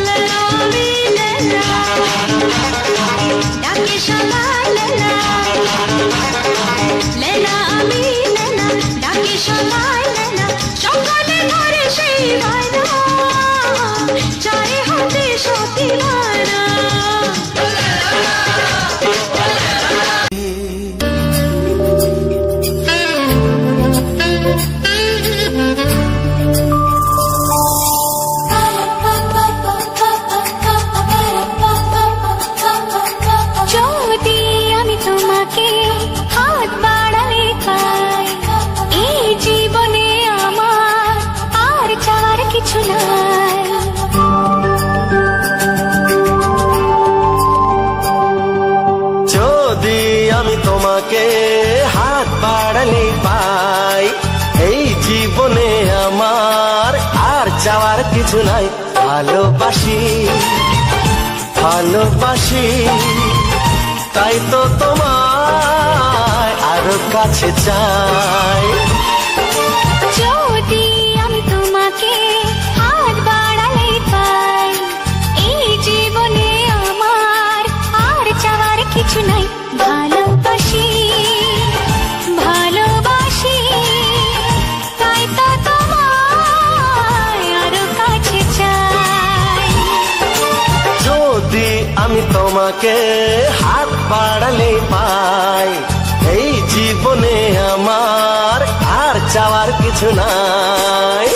লেলা আমি লেলা ডাকি সবাই লেলা, লেলা আমি লেলা ডাকি সবাই লেলা, সকলে ধরে সেই বায়না, চাই হতে সত্যি বায়না। যদি আমি তোমাকে হাত বাড়ালে পাই, এই জীবনে আমার আর চাওয়ার কিছু নাই। যদি আমি তোমাকে হাত বাড়ালে পাই, এই জীবনে আমার চাওয়ার কিছু নাই। ভালোবাসি ভালোবাসি তাই তো তোমায় আরো কাছে চাই। যদি আমি তোমাকে হাত বাড়ালে পাই, এই জীবনে আমার আর চাওয়ার কিছু নাই। ভালোবাসি ভালোবাসি তাই তো তোমায় আরো কাছে চাই। যদি আমি তোমাকে হাত বাড়ালে পাই, এই জীবনে আমার আর চাওয়ার কিছু নাই।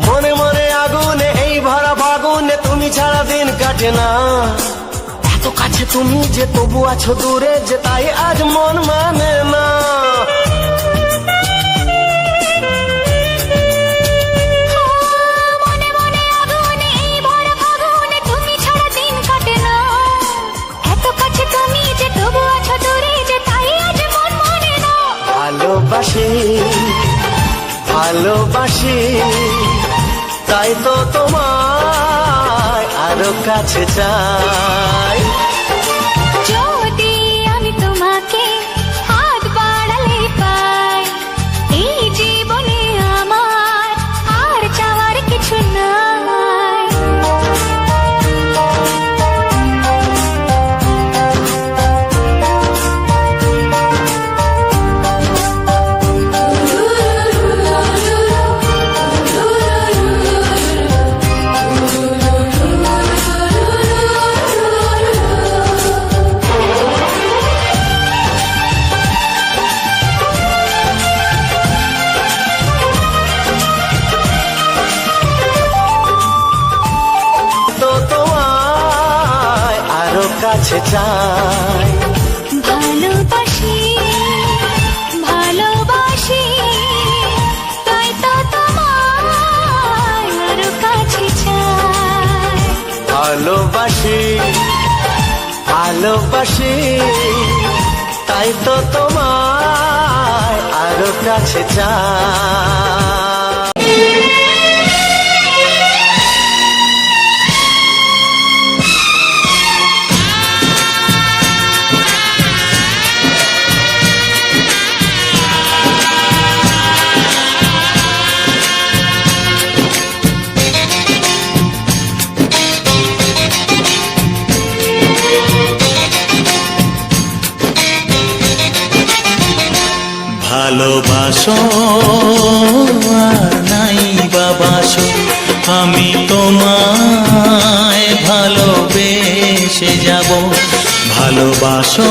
মনে মনে আগুনে এই ভরা ফাগুনে তুমি ছাড়া দিন কাটে না। এত কাছে তুমি যে তবু আছো দূরে, যে তাই আজ মন মানে না। মনে মনে আগুনে এই ভরা ফাগুনে তুমি ছাড়া দিন কাটে না। এত কাছে তুমি যে তবু আছো দূরে, যে তাই আজ মন মানে না। ভালোবাসি ভালোবাসি তাই তো তোমায় আরো কাছে চাই। যদি আমি তোমাকে হাত বাড়ালে পাই, এই জীবনে আমার আর চাওয়ার কিছু নাই। তো তোমায় আরো কাছে চাই। ভালোবাসি ভালোবাসি তাই তো তোমায় আরো কাছে চাই। ভালোবাসি ভালোবাসি তাই তো তোমায় আরো কাছে চাই। ভালোবাসো আর নাই বাবাসো, আমি তোমায় ভালোবেসে যাব। ভালোবাসো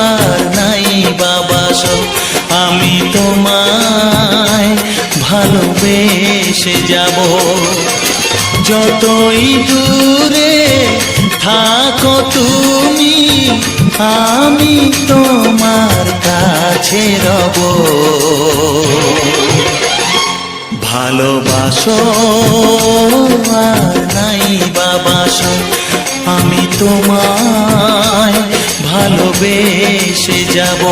আর নাই বাবাসো, আমি তোমায় ভালোবেসে যাব। যতই দূরে থাকো তুমি, আমি তোমার কাছে রব। ভালোবাসো আর নাই বাবাসো, আমি তোমায় ভালোবেসে যাব।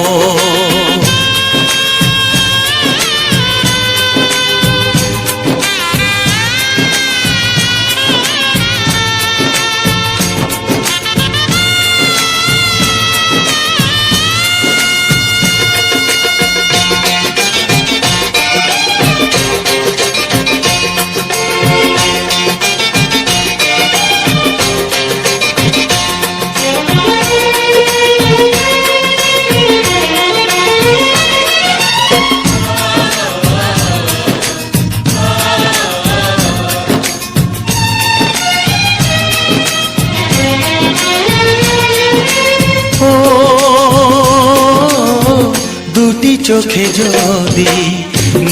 চোখে যদি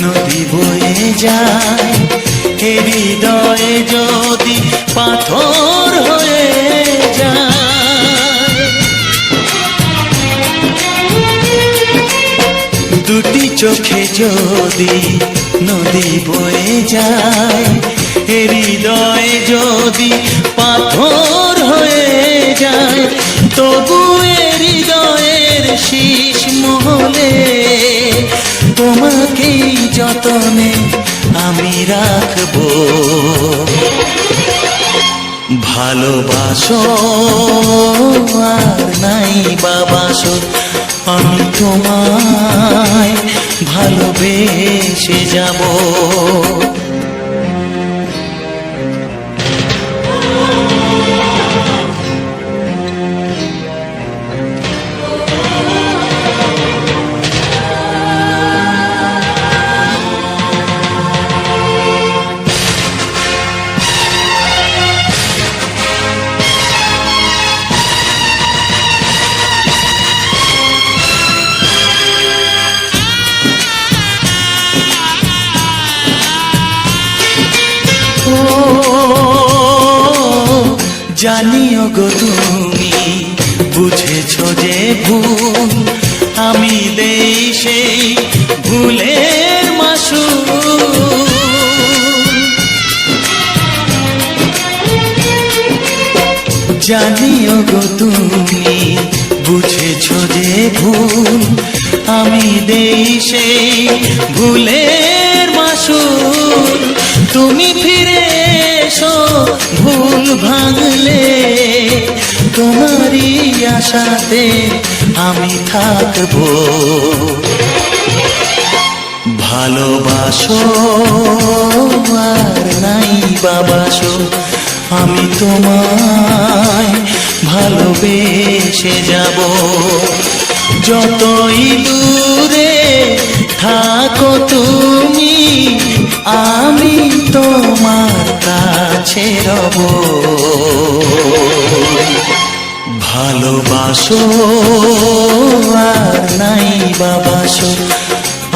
নদী বয়ে যায়, হৃদয়ে যদি পাথর হয়ে যদি নদী বয়ে যায়, এ হৃদয় যদি পাথর হয়ে যায়, তবু এ হৃদয়ের শীষ মহলে তোমাকেই যতনে আমি রাখবো। ভালোবাসো আর নাই বাবাসো, আমি তোমায় ভালোবেসে যাব। জানিও গো তুমি বুঝেছো যে ভুল, আমি দেই সেই ভুলের মাসুল। জানিও গো তুমি বুঝেছো যে ভুল, আমি দেই সেই ভুলের মাসুল। তুমি ফিরে এসো ভুল ভাঙলে, তোমারই আশাতে আমি থাকবো। ভালোবাসো আর নাই বাবাসো, আমি তোমায় ভালোবেসে যাব। যতই দূরে থাকো তুমি, আমি তোমার কাছে রব। ভালোবাসো আর নাই বাবাসো,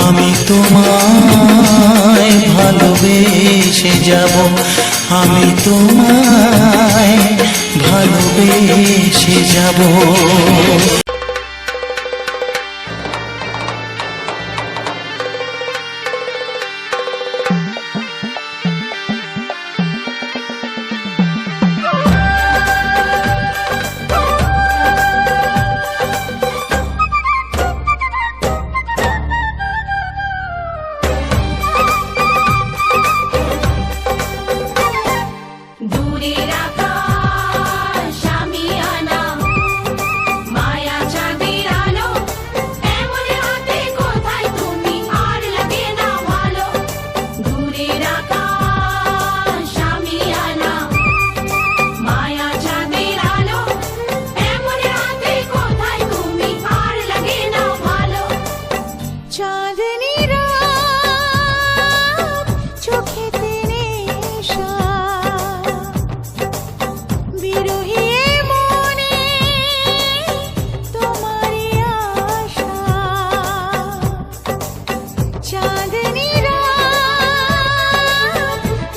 আমি তোমায় ভালোবেসে যাব। আমি তোমায় ভালোবেসে যাব। দূরের আকাশ আমি আনা, মায়া চাঁদের আলো, এমন হাতে কোথায় তুমি আর লাগে না ভালো। দূরের আকাশ আমি আনা, মায়া চাঁদের আলো, এমন হাতে কোথায় তুমি আর লাগে না ভালো। চাঁদনি রাত চোখেতে নেশা, বিরহী মনে তোমারই আশা। চাঁদনি রাত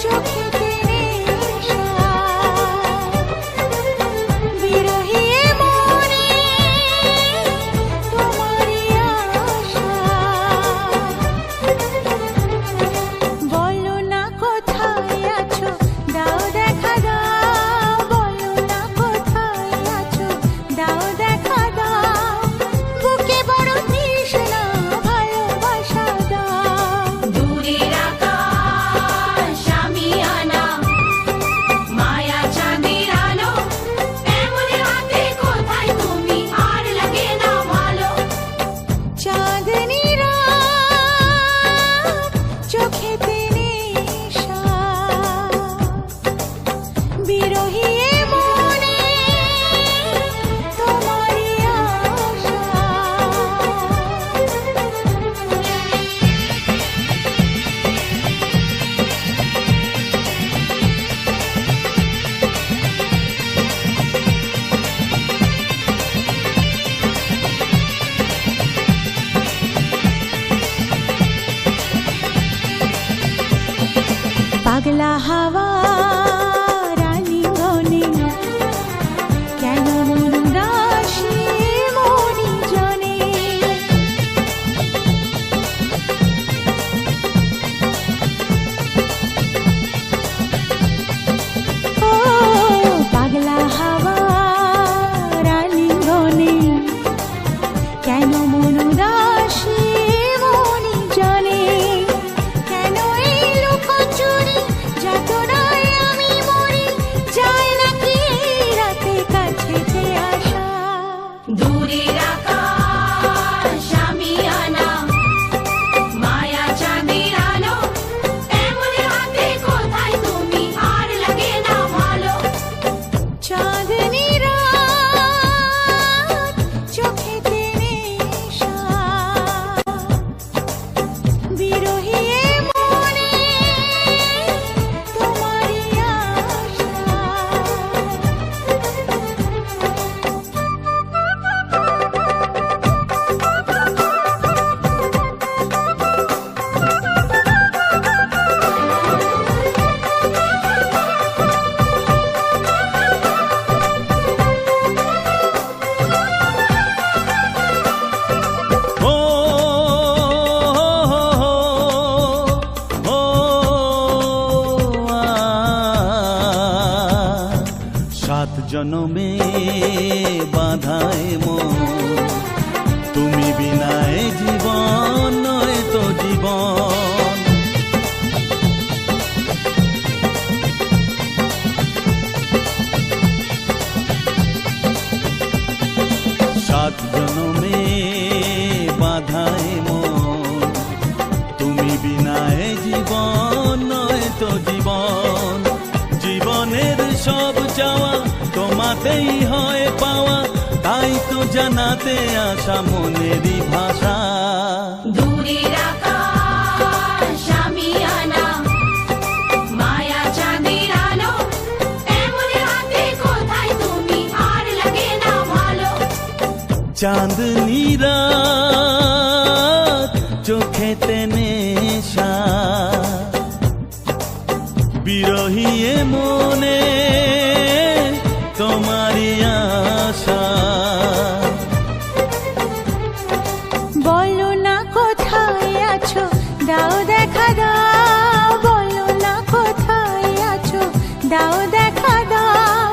চোখেতে নেশা, বিরহী মনে তোমারই আশা। বলো না কোথায় আছো, দাও দেখা দাও। বলো না কোথায় আছো, দাও দেখা দাও। বুকে বড় তৃষ্ণা, ভালোবাসা দাও। দূরের আকাশ আমি আনা, মায়া চাঁদের আলো, এমন হাতে কোথায় তুমি আর লাগে না ভালো। চাঁদনি রাত চোখেতে নেশা, বিরহী মনে তোমারই আশা। পাগলা হাওয়ার আলিঙ্গনে কেন মনুরাশি মনি জনে। জনমে বাধায় মন, তুমি বিনায় জীবন নয় তো জীবন। সাত জনমে বাধায় মন, তুমি বিনায় জীবন নয় তো জীবন। জীবনের সব চাওয়া তোমাতেই হয় পাওয়া, তাই তো জানাতে আসা মনেরই ভাষা। দূরের আকাশ আমি আনা, মায়া চাঁদের আলো, এমন হাতে কোথায় তুমি আর লাগে না ভালো। চাঁদনি রাত চোখেতে নেশা, বিরহী এ মনে তোমারই আশা। বলো না কোথায় আছো, দাও দেখা দাও, বলো না কোথায় আছো, দাও দেখা দাও।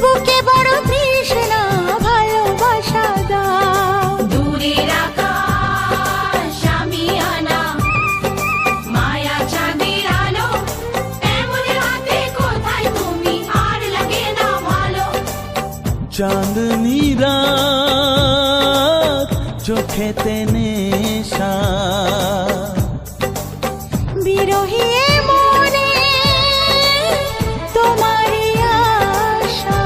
বুকে বড় তৃষ্ণা, ভালোবাসা দাও। দূরের আকাশ আমি আনা, মায়া চাঁদের আলো, এমন হাতে কোথায় তুমি আর লাগে না ভালো। চাঁদনি রাত চোখেতে নেশা, বিরহী এ মনে তোমারই আশা।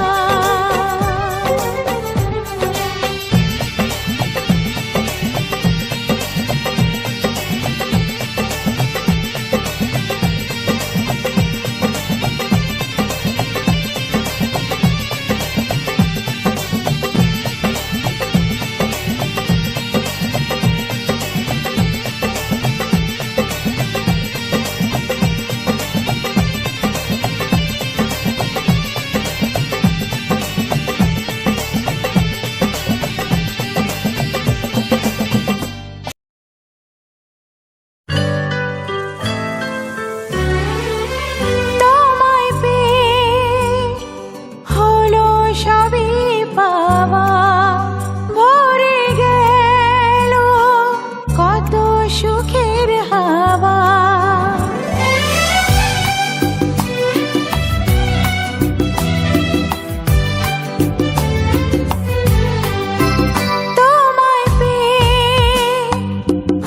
তোমায় পেয়ে হলো সবই পাওয়া, ভরে গেল কত সুখের হাওয়া। তোমায় পেয়ে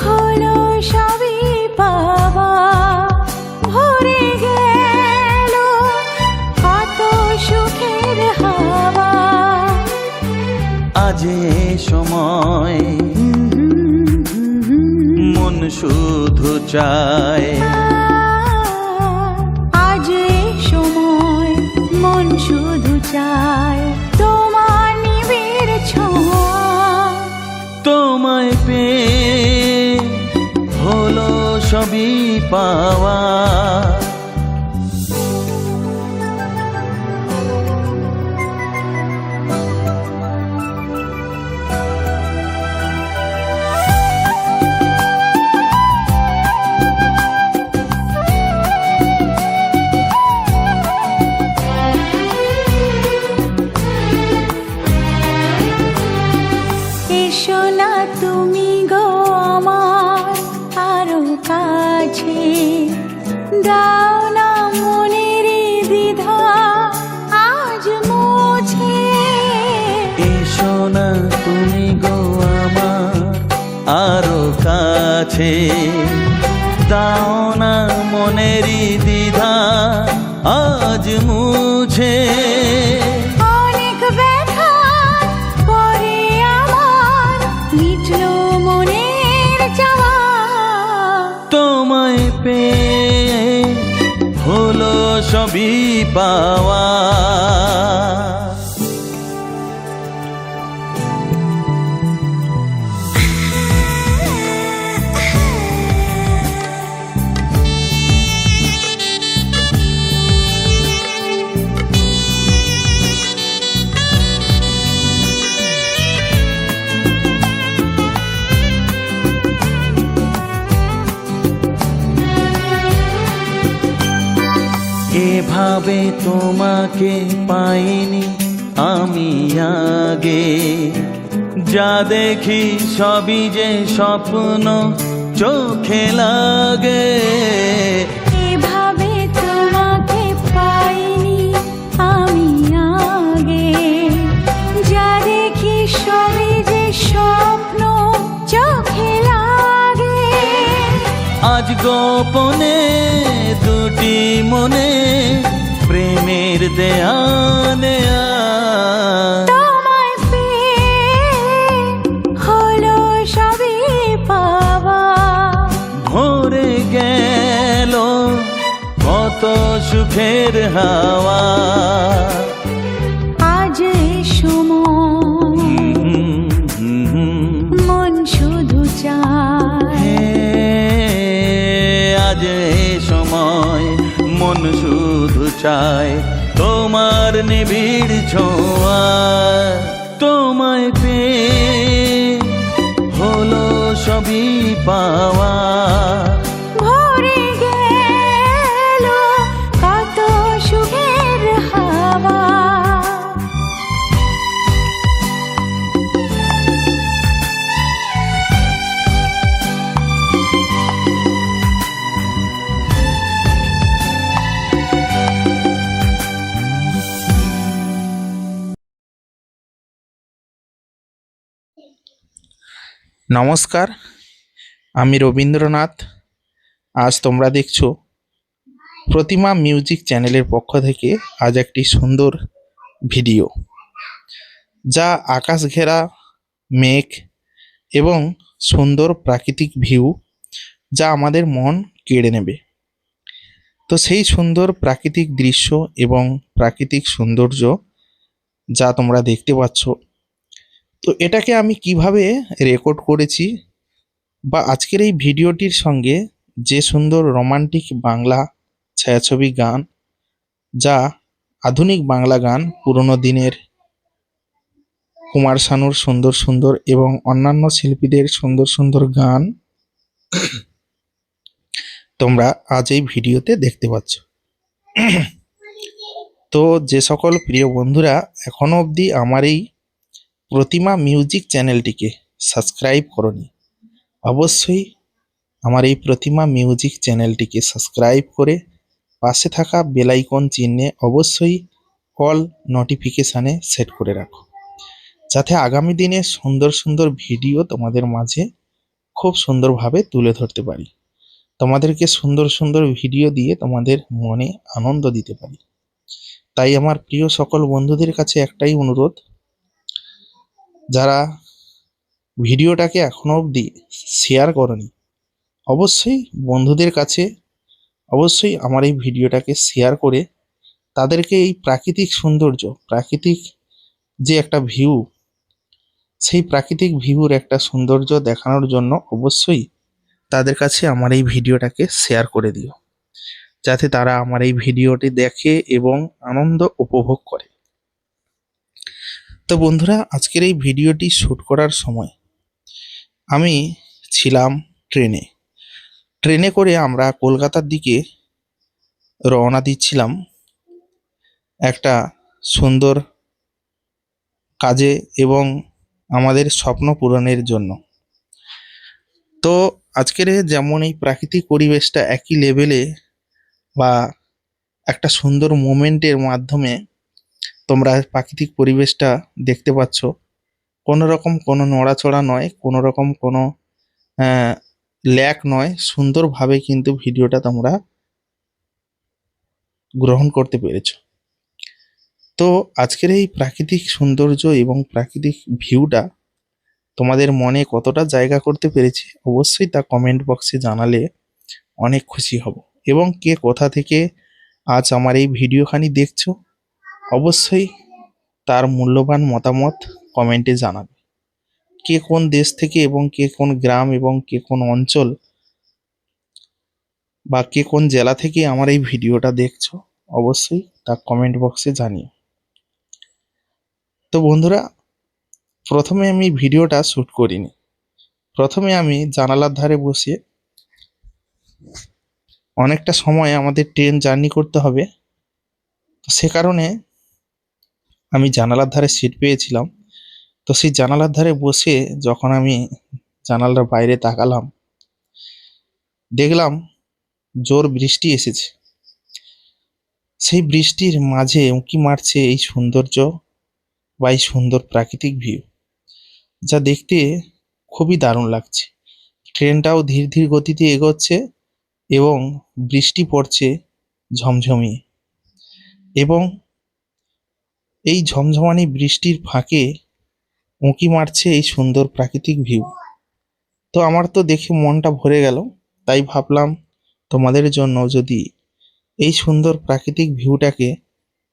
হলো সবই পাওয়া, ভরে গেল কত সুখের হাওয়া। আজ এ সময় মন শুধু চায়, আজ এই সময় মন শুধু চায় তোমার নিবিড় ছোঁয়া। তোমায় পেয়ে হলো সবই পাওয়া। এসো না তুমি গো আমার আরো কাছে, দাও না মনের দ্বিধা আজ মুছে। এসো না তুমি গো আমার আরো কাছে, দাও না মনেরই দ্বিধা আজ মুছে। অনেক ব্যথা পরে আমার মিটলো মনের চাওয়া। তোমায় পেয়ে হলো সবই পাওয়া। এভাবে তোমাকে পাইনি আমি আগে। যা দেখি সবই যে স্বপ্ন চোখে লাগে। এভাবে তোমাকে পাইনি আমি আগে। যা দেখি সবই যে স্বপ্ন চোখে লাগে। আজ গোপনে দুটি মনে প্রেমের দেয়ানে তোমায় পেয়ে হলো সবই পাওয়া। ভরে গেল কত সুখের হাওয়া। আজ এই সময় মন শুধু চায়। আজ এ সময় মন শুধু চায় তোমার নিবিড় ছোঁয়া। তোমায় পেয়ে হলো সবই পাওয়া। ভরে গেল কত সুখের হাওয়া। নমস্কার, আমি রবীন্দ্রনাথ। আজ তোমরা দেখছো প্রতিমা মিউজিক চ্যানেলের পক্ষ থেকে আজ একটি সুন্দর ভিডিও, যা আকাশ ঘেরা মেঘ এবং সুন্দর প্রাকৃতিক ভিউ, যা আমাদের মন কেড়ে নেবে। তো সেই সুন্দর প্রাকৃতিক দৃশ্য এবং প্রাকৃতিক সৌন্দর্য যা তোমরা দেখতে পাচ্ছ, তো এটাকে আমি কিভাবে রেকর্ড করেছি বা আজকের এই ভিডিওটির সঙ্গে যে সুন্দর রোমান্টিক বাংলা ছায়াছবি গান, যা আধুনিক বাংলা গান, পুরনো দিনের কুমার শানুর সুন্দর সুন্দর এবং অন্যান্য শিল্পীদের সুন্দর সুন্দর গান তোমরা আজ এই ভিডিওতে দেখতে পাচ্ছ। তো যে সকল প্রিয় বন্ধুরা এখনো অবধি আমার এই প্রতিমা মিউজিক চ্যানেলটিকে সাবস্ক্রাইব করনি, অবশ্যই আমার এই প্রতিমা মিউজিক চ্যানেলটিকে সাবস্ক্রাইব করে পাশে থাকা বেল আইকন চিহ্নে অবশ্যই অল নোটিফিকেশানে সেট করে রাখো, যাতে আগামী দিনে সুন্দর সুন্দর ভিডিও তোমাদের মাঝে খুব সুন্দরভাবে তুলে ধরতে পারি, তোমাদেরকে সুন্দর সুন্দর ভিডিও দিয়ে তোমাদের মনে আনন্দ দিতে পারি। তাই আমার প্রিয় সকল বন্ধুদের কাছে একটাই অনুরোধ, যারা ভিডিওটাকে এখনো অবধি শেয়ার করনি, অবশ্যই বন্ধুদের কাছে অবশ্যই আমার এই ভিডিওটাকে শেয়ার করে তাদেরকে এই প্রাকৃতিক সৌন্দর্য, প্রাকৃতিক যে একটা ভিউ, সেই প্রাকৃতিক ভিউর একটা সৌন্দর্য দেখানোর জন্য অবশ্যই তাদের কাছে আমার এই ভিডিওটাকে শেয়ার করে দিও, যাতে তারা আমার এই ভিডিওটি দেখে এবং আনন্দ উপভোগ করে। তো বন্ধুরা, আজকের এই ভিডিওটি শ্যুট করার সময় আমি ছিলাম ট্রেনে করে আমরা কলকাতার দিকে রওনা দিচ্ছিলাম একটা সুন্দর কাজে এবং আমাদের স্বপ্ন পূরণের জন্য। তো আজকের যেমন এই প্রাকৃতিক পরিবেশটা একই লেভেলে বা একটা সুন্দর মোমেন্টের মাধ্যমে তোমরা প্রাকৃতিক পরিবেশটা দেখতে পাচ্ছ, কোনো রকম কোনো নড়াচড়া নয়, কোনো রকম কোনো ল্যাক নয়, সুন্দরভাবে কিন্তু ভিডিওটা তোমরা গ্রহণ করতে পেরেছো। তো আজকের এই প্রাকৃতিক সৌন্দর্য এবং প্রাকৃতিক ভিউটা তোমাদের মনে কতটা জায়গা করতে পেরেছে অবশ্যই তা কমেন্ট বক্সে জানালে অনেক খুশি হব। এবং কে কোথা থেকে আজ আমার এই ভিডিওখানি দেখছো অবশ্যই তার মূল্যবান মতামত কমেন্টে জানাবে। কে কোন দেশ থেকে এবং কে কোন গ্রাম এবং কে কোন অঞ্চল বা কে কোন জেলা থেকে আমার এই ভিডিওটা দেখছো অবশ্যই তা কমেন্ট বক্সে জানিও। তো বন্ধুরা, প্রথমে আমি ভিডিওটা শ্যুট করিনি, প্রথমে আমি জানালার ধারে বসে, অনেকটা সময় আমাদের ট্রেন জার্নি করতে হবে, তো সে কারণে আমি জানালার ধারে সিট পেয়েছিলাম। তো সেই জানালার ধারে বসে যখন আমি জানালার বাইরে তাকালাম, দেখলাম জোর বৃষ্টি এসেছে। সেই বৃষ্টির মাঝে উঁকি মারছে এই সৌন্দর্য বা এই সুন্দর প্রাকৃতিক ভিউ, যা দেখতে খুবই দারুণ লাগছে। ট্রেনটাও ধীর ধীর গতিতে এগোচ্ছে এবং বৃষ্টি পড়ছে ঝমঝমিয়ে, এবং এই ঝমঝমানি বৃষ্টির ফাঁকে উঁকি মারছে এই সুন্দর প্রাকৃতিক ভিউ। তো আমার তো দেখে মনটা ভরে গেল। তাই ভাবলাম তোমাদের জন্য যদি এই সুন্দর প্রাকৃতিক ভিউটাকে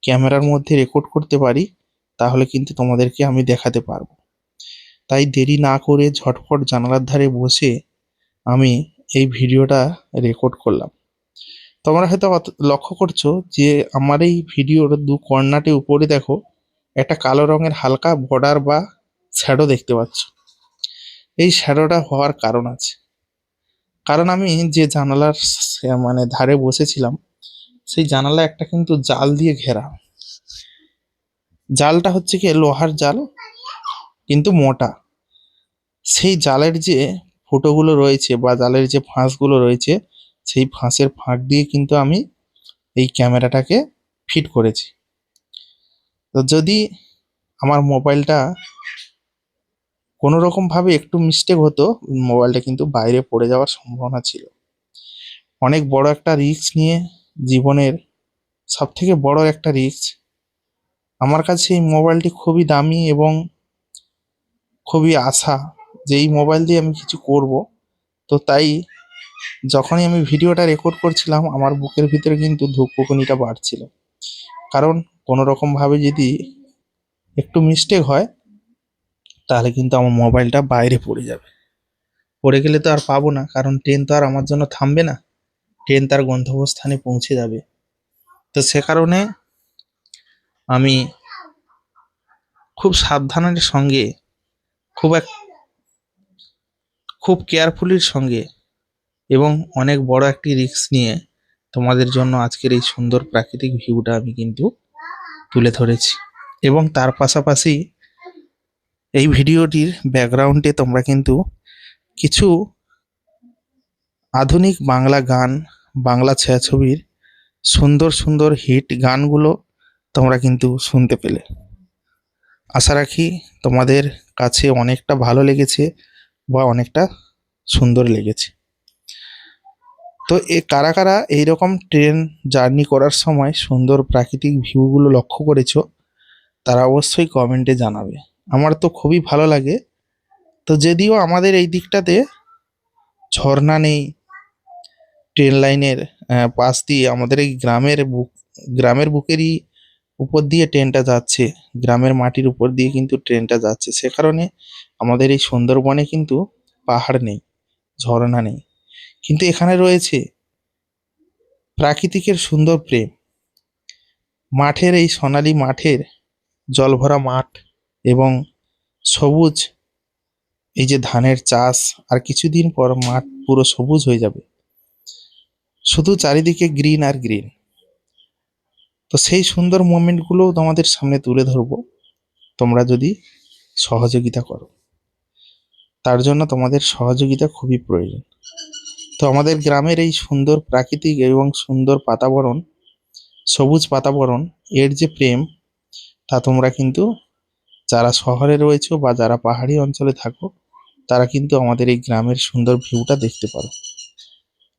ক্যামেরার মধ্যে রেকর্ড করতে পারি, তাহলে কিন্তু তোমাদেরকে আমি দেখাতে পারবো। তাই দেরি না করে ঝটফট জানালার ধারে বসে আমি এই ভিডিওটা রেকর্ড করলাম। তোমরা হয়তো লক্ষ্য করছো যে আমার এই ভিডিওর দু কর্নাটে উপরে দেখো একটা কালো রঙের হালকা বর্ডার বা শ্যাডো দেখতে পাচ্ছ। এই শ্যাডোটা হওয়ার কারণ আছে, কারণ আমি যে জানালার মানে ধারে বসেছিলাম, সেই জানালা একটা কিন্তু জাল দিয়ে ঘেরা। জালটা হচ্ছে কি লোহার জাল, কিন্তু মোটা। সেই জালের যে ফুটোগুলো রয়েছে বা জালের যে ফাঁসগুলো রয়েছে, সেই ফাঁসের ফাঁক দিয়ে কিন্তু আমি এই ক্যামেরাটাকে ফিট করেছি। তো যদি আমার মোবাইলটা কোনো রকম ভাবে একটু মিস্টেক হতো, মোবাইলটা কিন্তু বাইরে পড়ে যাওয়ার সম্ভাবনা ছিল। অনেক বড় একটা রিস্ক নিয়ে, জীবনের সব থেকে বড় একটা রিস্ক। আমার কাছে এই মোবাইলটি খুবই দামি এবং খুবই আশা যে এই মোবাইল দিয়ে আমি কিছু করব। তো তাই যখনই আমি ভিডিওটা রেকর্ড করছিলাম, আমার বুকের ভিতরে কিন্তু ধুকপুকুনিটা বাড়ছিল, কারণ কোনো রকম ভাবে যদি একটু মিস্টেক হয়, তাহলে কিন্তু আমার মোবাইলটা বাইরে পড়ে যাবে। পড়ে গেলে তো আর পাবো না, কারণ ট্রেন তো আর আমার জন্য থামবে না, ট্রেন তার গন্তব্যস্থানে পৌঁছে যাবে। তো সে কারণে আমি খুব সাবধানের সঙ্গে, খুব খুব কেয়ারফুলির সঙ্গে এবং অনেক বড় একটি রিস্ক নিয়ে তোমাদের জন্য আজকের এই সুন্দর প্রাকৃতিক ভিউটা আমি কিন্তু তুলে ধরেছি। এবং তার পাশাপাশি এই ভিডিওটির ব্যাকগ্রাউন্ডে তোমরা কিন্তু কিছু আধুনিক বাংলা গান, বাংলা ছায়াছবির সুন্দর সুন্দর হিট গানগুলো তোমরা কিন্তু শুনতে পেলে। আশা রাখি তোমাদের কাছে অনেকটা ভালো লেগেছে বা অনেকটা সুন্দর লেগেছে। তো কারা কারা এইরকম ট্রেন জার্নি করার সময় সুন্দর প্রাকৃতিক ভিউগুলো লক্ষ্য করেছো, তারা অবশ্যই কমেন্টে জানাবে। আমার তো খুবই ভালো লাগে। তো যদিও আমাদের এই দিকটাতে ঝর্ণা নেই, ট্রেন লাইনের পাশ দিয়ে আমাদের এই গ্রামের বুকেরই উপর দিয়ে ট্রেনটা যাচ্ছে, গ্রামের মাটির উপর দিয়ে কিন্তু ট্রেনটা যাচ্ছে। সে কারণে আমাদের এই সুন্দরবনে কিন্তু পাহাড় নেই, ঝর্ণা নেই, কিন্তু এখানে রয়েছে প্রাকৃতিকের সুন্দর প্রেম। মাঠের এই সোনালী মাঠের জলভরা মাঠ এবং সবুজ, এই যে ধানের চাষ, আর কিছুদিন পর মাঠ পুরো সবুজ হয়ে যাবে, শুধু চারিদিকে গ্রিন আর গ্রিন। তো সেই সুন্দর মোমেন্টগুলো তোমাদের সামনে তুলে ধরবো, তোমরা যদি সহযোগিতা করো। তার জন্য তোমাদের সহযোগিতা খুবই প্রয়োজন। তো আমাদের গ্রামের এই সুন্দর প্রাকৃতিক এবং সুন্দর বাতাবরণ, সবুজ বাতাবরণ, এর যে প্রেম, তা তোমরা কিন্তু যারা শহরে রয়েছো বা যারা পাহাড়ি অঞ্চলে থাকো, তারা কিন্তু আমাদের এই গ্রামের সুন্দর ভিউটা দেখতে পারো।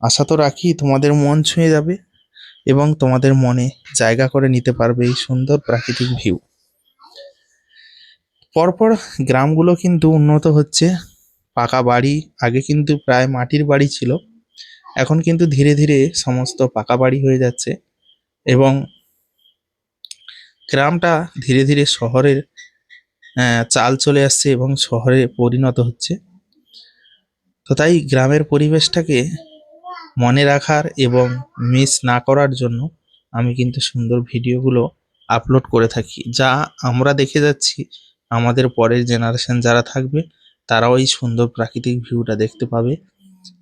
আশা তো রাখি তোমাদের মন ছুঁয়ে যাবে এবং তোমাদের মনে জায়গা করে নিতে পারবে এই সুন্দর প্রাকৃতিক ভিউ। পরপর গ্রামগুলো কিন্তু উন্নত হচ্ছে, পাকা বাড়ি, আগে কিন্তু প্রায় মাটির বাড়ি ছিল, এখন কিন্তু ধীরে ধীরে সমস্ত পাকা বাড়ি হয়ে যাচ্ছে এবং গ্রামটা ধীরে ধীরে শহরের চাল চলে আসছে এবং শহরে পরিণত হচ্ছে। তো তাই গ্রামের পরিবেশটাকে মনে রাখার এবং মিস না করার জন্য আমি কিন্তু সুন্দর ভিডিওগুলো আপলোড করে থাকি, যা আমরা দেখে যাচ্ছি, আমাদের পরের জেনারেশন যারা থাকবে তারাও এই সুন্দর প্রাকৃতিক ভিউটা দেখতে পাবে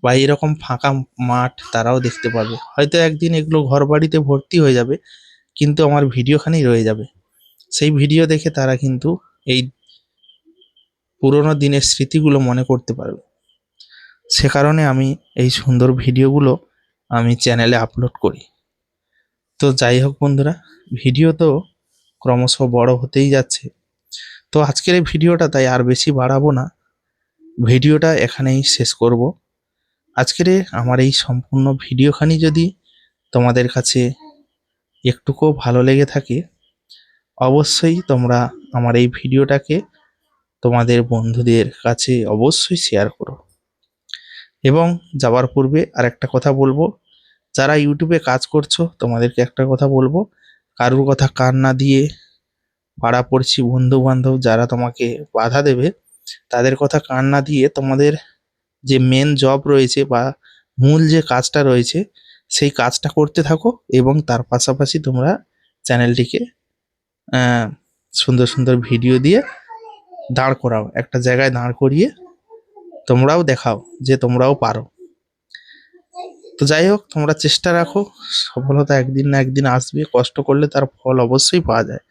বা এরকম ফাঁকা মাঠ তারাও দেখতে পাবে। হয়তো একদিন এগুলো ঘর বাড়িতে ভর্তি হয়ে যাবে, কিন্তু আমার ভিডিওখানেই রয়ে যাবে। সেই ভিডিও দেখে তারা কিন্তু এই পুরোনো দিনের স্মৃতিগুলো মনে করতে পারবে। সে কারণে আমি এই সুন্দর ভিডিওগুলো আমি চ্যানেলে আপলোড করি। তো যাই হোক বন্ধুরা, ভিডিও তো ক্রমশ বড় হতেই যাচ্ছে। তো আজকের এই ভিডিওটা তাই আর বেশি বাড়াবো না, ভিডিওটা এখানেই শেষ করব। আজকের আমার এই সম্পূর্ণ ভিডিওখানি যদি তোমাদের কাছে একটুকুও ভালো লেগে থাকে, অবশ্যই তোমরা আমার এই ভিডিওটাকে তোমাদের বন্ধুদের কাছে অবশ্যই শেয়ার করো। এবং যাওয়ার পূর্বে আর একটা কথা বলবো, যারা ইউটিউবে কাজ করছো তোমাদেরকে একটা কথা বলবো, কারুর কথা কান না দিয়ে, পাড়াপড়শি বন্ধু বান্ধব যারা তোমাকে বাধা দেবে তাদের কথা কান না দিয়ে তোমাদের যে মেন জব রয়েছে বা মূল যে কাজটা রয়েছে সেই কাজটা করতে থাকো। এবং তার পাশাপাশি তোমরা চ্যানেলটিকে সুন্দর সুন্দর ভিডিও দিয়ে দাঁড় করাও, একটা জায়গায় দাঁড় করিয়ে তোমরাও দেখাও যে তোমরাও পারো। তো যাই হোক, তোমরা চেষ্টা রাখো, সফলতা একদিন না একদিন আসবে, কষ্ট করলে তার ফল অবশ্যই পাওয়া যায়।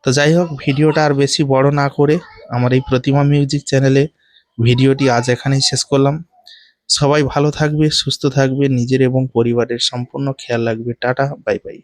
তো যাই হোক, ভিডিওটা আর বেশি বড় না করে আমার এই প্রতিমা মিউজিক চ্যানেলে ভিডিওটি আজ এখানেই শেষ করলাম। সবাই ভালো থাকবে, সুস্থ থাকবে, নিজের এবং পরিবারের সম্পূর্ণ খেয়াল রাখবে। Tata, bye bye.